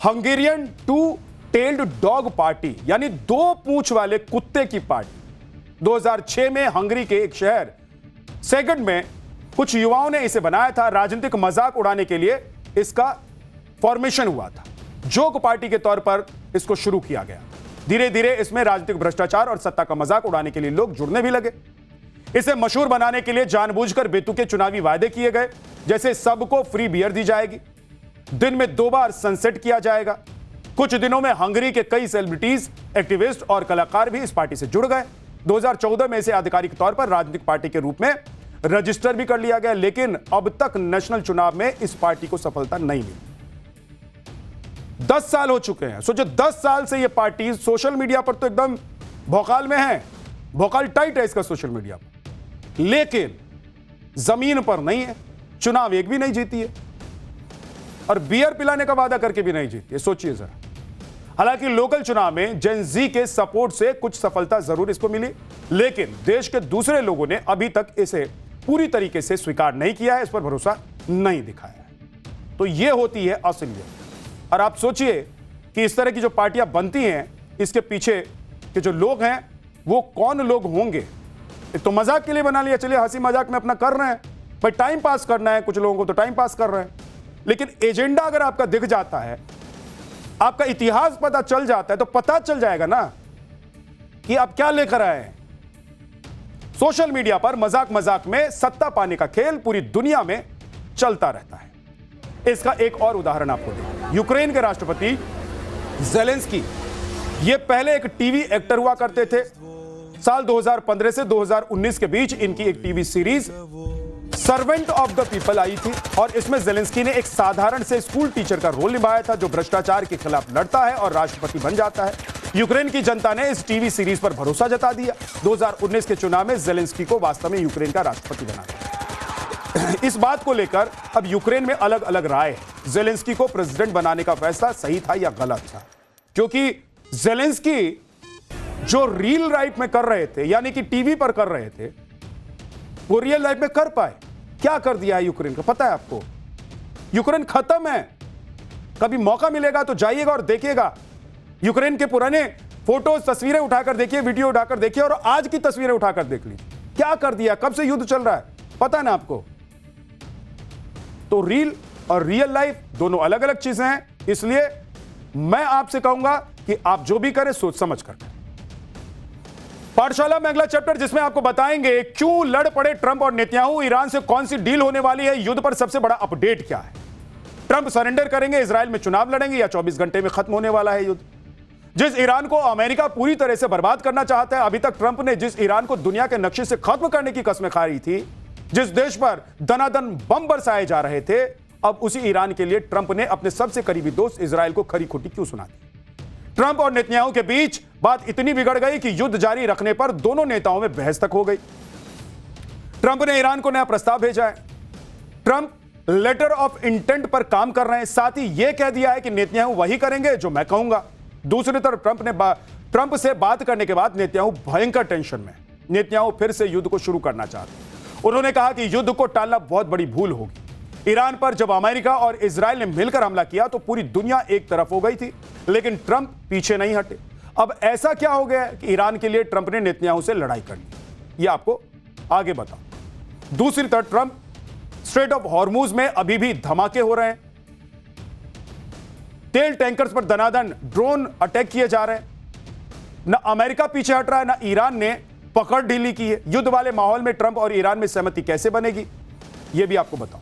Hungarian to tailed dog party, यानी 2 पूंछ वाले कुत्ते की पार्टी। 2006 में हंगरी के एक शहर सेगड में कुछ युवाओं ने इसे बनाया था। राजनीतिक मजाक उड़ाने के लिए इसका फॉर्मेशन हुआ था। जोक पार्टी के तौर पर इसको शुरू किया गया। धीरे धीरे इसमें राजनीतिक भ्रष्टाचार और सत्ता का मजाक उड़ाने के लिए लोग जुड़ने भी लगे। इसे मशहूर बनाने के लिए जानबूझकर बेतुके चुनावी वादे किए गए, जैसे सबको फ्री बियर दी जाएगी, दिन में 2 बार सनसेट किया जाएगा। कुछ दिनों में हंगरी के कई सेलिब्रिटीज, एक्टिविस्ट और कलाकार भी इस पार्टी से जुड़ गए। 2014 में इसे आधिकारिक तौर पर राजनीतिक पार्टी के रूप में रजिस्टर भी कर लिया गया, लेकिन अब तक नेशनल चुनाव में इस पार्टी को सफलता नहीं मिली। 10 साल हो चुके हैं। सोचो 10 साल से यह पार्टी सोशल मीडिया पर तो एकदम भौकाल में है, भौकाल टाइट है इसका सोशल मीडिया पर, लेकिन जमीन पर नहीं है। चुनाव एक भी नहीं जीती है और बियर पिलाने का वादा करके भी नहीं जीती है। सोचिए जरा। हालांकि लोकल चुनाव में जेन जी के सपोर्ट से कुछ सफलता जरूर इसको मिली, लेकिन देश के दूसरे लोगों ने अभी तक इसे पूरी तरीके से स्वीकार नहीं किया है, इस पर भरोसा नहीं दिखाया है। तो यह होती है असलियत। और आप सोचिए कि इस तरह की जो पार्टियां बनती हैं, इसके पीछे के जो लोग हैं वो कौन लोग होंगे। तो मजाक के लिए बना लिया, चलिए हंसी मजाक में अपना कर रहे हैं भाई, टाइम पास करना है। कुछ लोगों को तो टाइम पास कर रहे हैं, लेकिन एजेंडा अगर आपका दिख जाता है, आपका इतिहास पता चल जाता है, तो पता चल जाएगा ना कि आप क्या लेकर आए हैं। सोशल मीडिया पर मजाक मजाक में सत्ता पाने का खेल पूरी दुनिया में चलता रहता है। इसका एक और उदाहरण आपको दें। यूक्रेन के राष्ट्रपति ज़ेलेंस्की, ये पहले एक टीवी एक्टर हुआ करते थे। साल 2015 से 2019 के बीच इनकी एक TV series servant of the people I थी, और इसमें ज़ेलेंस्की ने एक साधारण से स्कूल टीचर का रोल निभाया था, जो भ्रष्टाचार के खिलाफ लड़ता है और राष्ट्रपति बन जाता है। यूक्रेन की जनता ने इस टीवी सीरीज पर भरोसा जता दिया। 2019 के चुनाव में ज़ेलेंस्की को वास्तव में यूक्रेन का राष्ट्रपति बना दिया। इस बात को लेकर अब यूक्रेन में अलग अलग राय है। ज़ेलेंस्की को प्रेसिडेंट बनाने का फैसला सही था या गलत था, क्योंकि ज़ेलेंस्की जो रियल लाइफ में कर रहे थे, यानी कि टीवी पर कर रहे थे, वो रियल लाइफ में कर पाए। क्या कर दिया है यूक्रेन का पता है आपको? यूक्रेन खत्म है। कभी मौका मिलेगा तो जाइएगा और देखिएगा। यूक्रेन के पुराने फोटोज, तस्वीरें उठाकर देखिए, वीडियो उठाकर देखिए, और आज की तस्वीरें उठाकर देख लीजिए। क्या कर दिया, कब से युद्ध चल रहा है, पता है ना आपको? तो रील और रियल लाइफ दोनों अलग अलग चीजें हैं। इसलिए मैं आपसे कहूंगा कि आप जो भी करें सोच समझ कर करें। पाठशाला में अगला चैप्टर, जिसमें आपको बताएंगे क्यों लड़ पड़े ट्रंप और नेतन्याहू, ईरान से कौन सी डील होने वाली है, युद्ध पर सबसे बड़ा अपडेट क्या है, ट्रंप सरेंडर करेंगे, इजराइल में चुनाव लड़ेंगे, या 24 घंटे में खत्म होने वाला है युद्ध। जिस ईरान को अमेरिका पूरी तरह से बर्बाद करना चाहता है, अभी तक ट्रंप ने जिस ईरान को दुनिया के नक्शे से खत्म करने की कसमें खाई थी, जिस देश पर दनादन बम बरसाए जा रहे थे, अब उसी ईरान के लिए ट्रंप ने अपने सबसे करीबी दोस्त इजराइल को खरी खोटी क्यों सुना दी? ट्रंप और नेतन्याहू के बीच बात इतनी बिगड़ गई कि युद्ध जारी रखने पर दोनों नेताओं में बहस तक हो गई। ट्रंप ने ईरान को नया प्रस्ताव भेजा है। ट्रंप लेटर ऑफ इंटेंट पर काम कर रहे हैं, साथ ही यह कह दिया है कि नेतन्याहू वही करेंगे जो मैं कहूंगा। दूसरी तरफ ट्रंप से बात करने के बाद नेतन्याहू भयंकर टेंशन में। नेतन्याहू फिर से युद्ध को शुरू करना चाहते हैं। उन्होंने कहा कि युद्ध को टालना बहुत बड़ी भूल होगी। ईरान पर जब अमेरिका और इजराइल ने मिलकर हमला किया तो पूरी दुनिया एक तरफ हो गई थी, लेकिन ट्रंप पीछे नहीं हटे। अब ऐसा क्या हो गया कि ईरान के लिए ट्रंप ने नेतन्याहू से लड़ाई कर ली, यह आपको आगे बताऊं। दूसरी तरफ ट्रंप स्ट्रेट ऑफ हॉर्मूज में अभी भी धमाके हो रहे हैं। तेल टैंकर्स पर दनादन ड्रोन अटैक किए जा रहे हैं। न अमेरिका पीछे हट रहा है, न ईरान ने पकड़ ढीली की है। युद्ध वाले माहौल में ट्रंप और ईरान में सहमति कैसे बनेगी, यह भी आपको बताऊं।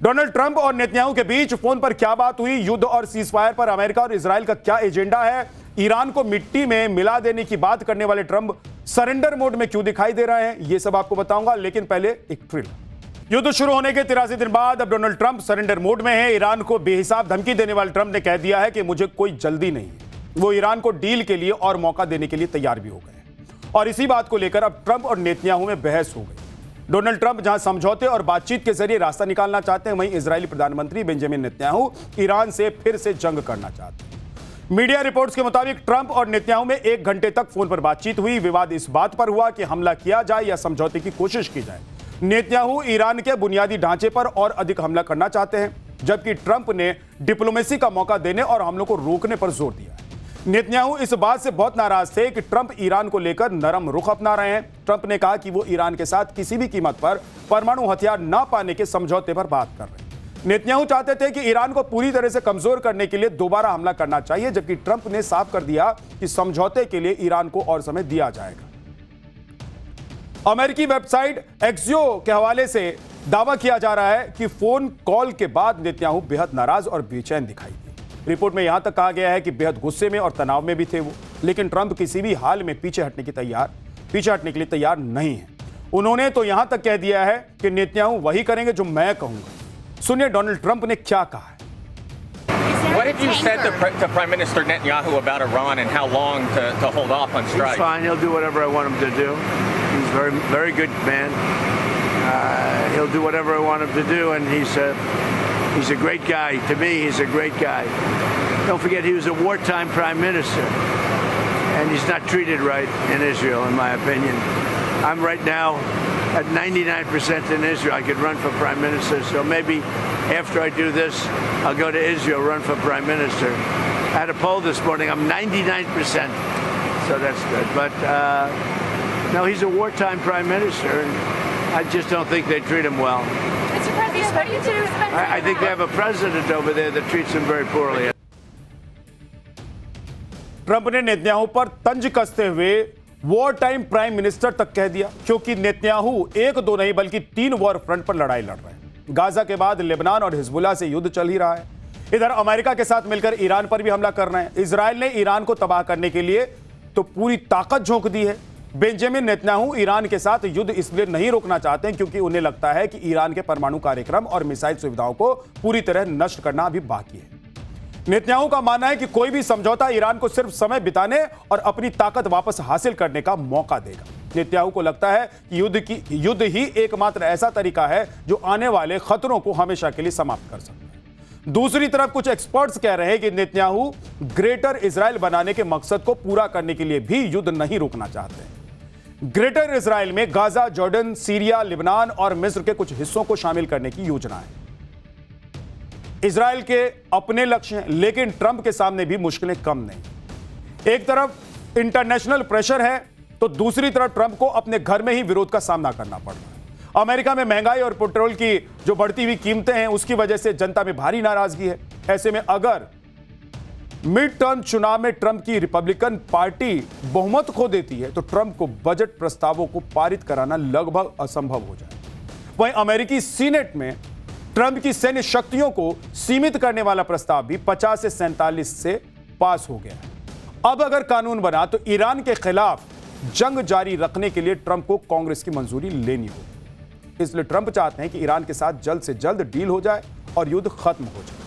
डोनाल्ड ट्रंप और नेतन्याहू के बीच फोन पर क्या बात हुई, युद्ध और सीजफायर पर अमेरिका और इजराइल का क्या एजेंडा है, ईरान को मिट्टी में मिला देने की बात करने वाले ट्रंप सरेंडर मोड में क्यों दिखाई दे रहे हैं, यह सब आपको बताऊंगा। लेकिन पहले एक ट्रेलर। युद्ध शुरू होने के 83 दिन बाद अब डोनाल्ड ट्रंप सरेंडर मोड में है। ईरान को बेहिसाब धमकी देने वाले ट्रंप ने कह दिया है कि मुझे कोई जल्दी नहीं है। वो ईरान को डील के लिए और मौका देने के लिए तैयार भी हो गए हैं। और इसी बात को लेकर अब ट्रंप और नेतन्याहू में बहस हो गई। डोनाल्ड ट्रंप जहां समझौते और बातचीत के जरिए रास्ता निकालना चाहते हैं, वहीं इजरायली प्रधानमंत्री बेंजामिन नेतन्याहू ईरान से फिर से जंग करना चाहते हैं। मीडिया रिपोर्ट्स के मुताबिक ट्रंप और नेतन्याहू में 1 घंटे तक फोन पर बातचीत हुई। विवाद इस बात पर हुआ कि हमला किया जाए या समझौते की कोशिश की जाए। नेतन्याहू ईरान के बुनियादी ढांचे पर और अधिक हमला करना चाहते हैं, जबकि ट्रंप ने डिप्लोमेसी का मौका देने और हमलों को रोकने पर जोर दिया है। नेतन्याहू इस बात से बहुत नाराज थे कि ट्रंप ईरान को लेकर नरम रुख अपना रहे हैं। ट्रंप ने कहा कि वो ईरान के साथ किसी भी कीमत पर परमाणु हथियार न पाने के समझौते पर बात कर रहे हैं। नेतन्याहू चाहते थे कि ईरान को पूरी तरह से कमजोर करने के लिए दोबारा हमला करना चाहिए, जबकि ट्रंप ने साफ कर दिया कि समझौते के लिए ईरान को और समय दिया जाएगा। अमेरिकी वेबसाइट एक्सियो के हवाले से दावा किया जा रहा है कि फोन कॉल के बाद नेतन्याहू बेहद नाराज और बेचैन दिखाई दिए। रिपोर्ट में यहां तक कहा गया है कि बेहद गुस्से में और तनाव में भी थे वो, लेकिन ट्रंप किसी भी हाल में पीछे हटने के लिए तैयार नहीं है। उन्होंने तो यहां तक कह दिया है कि नेतन्याहू वही करेंगे जो मैं कहूंगा। सुनिए डोनाल्ड ट्रंप ने क्या कहा है। What have you said to Prime Minister Netanyahu about Iran and how long to hold off on strikes? He's fine. He'll do whatever I want him to do. He's a very good man. He'll do whatever I want him to do, and he's a great guy. To me, he's a great guy. Don't forget, he was a wartime prime minister, and he's not treated right in Israel, in my opinion. I'm right now at 99% in Israel. I could run for prime minister, so maybe after I do this, I'll go to Israel, run for prime minister. I had a poll this morning. I'm 99%, so that's good. But no, he's a wartime prime minister, and I just don't think they treat him well. Mr. President, what do you do? I think they have a president over there that treats him very poorly. Trump ने Netanyahu पर तंज कसते हुए war time prime minister तक कह दिया, क्योंकि Netanyahu 1-2 नहीं बल्कि 3 वॉर फ्रंट पर लड़ाई लड़ रहे हैं। गाजा के बाद लेबनान और हिजबुल्लाह से युद्ध चल ही रहा है। इधर अमेरिका के साथ मिलकर ईरान पर भी हमला कर रहे हैं। इजराइल ने ईरान को तबाह करने के लिए तो पूरी ताकत झोंक दी है। बेंजामिन नेतन्याहू ईरान के साथ युद्ध इसलिए नहीं रोकना चाहते हैं क्योंकि उन्हें लगता है कि ईरान के परमाणु कार्यक्रम और मिसाइल सुविधाओं को पूरी तरह नष्ट करना अभी बाकी है। नेतन्याहू का मानना है कि कोई भी समझौता ईरान को सिर्फ समय बिताने और अपनी ताकत वापस हासिल करने का मौका देगा। नेतन्याहू को लगता है कि युद्ध ही एकमात्र ऐसा तरीका है जो आने वाले खतरों को हमेशा के लिए समाप्त कर सकता है। दूसरी तरफ कुछ एक्सपर्ट्स कह रहे हैं कि नेतन्याहू ग्रेटर इजराइल बनाने के मकसद को पूरा करने के लिए भी युद्ध नहीं रोकना चाहते हैं। ग्रेटर इजराइल में गाजा, जॉर्डन, सीरिया, लेबनान और मिस्र के कुछ हिस्सों को शामिल करने की योजना है। इजराइल के अपने लक्ष्य हैं, लेकिन ट्रंप के सामने भी मुश्किलें कम नहीं। एक तरफ इंटरनेशनल प्रेशर है तो दूसरी तरफ ट्रंप को अपने घर में ही विरोध का सामना करना पड़ रहा है। अमेरिका में महंगाई और पेट्रोल की जो बढ़ती हुई कीमतें हैं उसकी वजह से जनता में भारी नाराजगी है। ऐसे में अगर मिड टर्म चुनाव में ट्रंप की रिपब्लिकन पार्टी बहुमत खो देती है तो ट्रंप को बजट प्रस्तावों को पारित कराना लगभग असंभव हो जाए। वहीं अमेरिकी सीनेट में ट्रंप की सैन्य शक्तियों को सीमित करने वाला प्रस्ताव भी 50 से 47 से पास हो गया है। अब अगर कानून बना तो ईरान के खिलाफ जंग जारी रखने के लिए ट्रंप को कांग्रेस की मंजूरी लेनी होगी। इसलिए ट्रंप चाहते हैं कि ईरान के साथ जल्द से जल्द डील हो जाए और युद्ध खत्म हो जाए।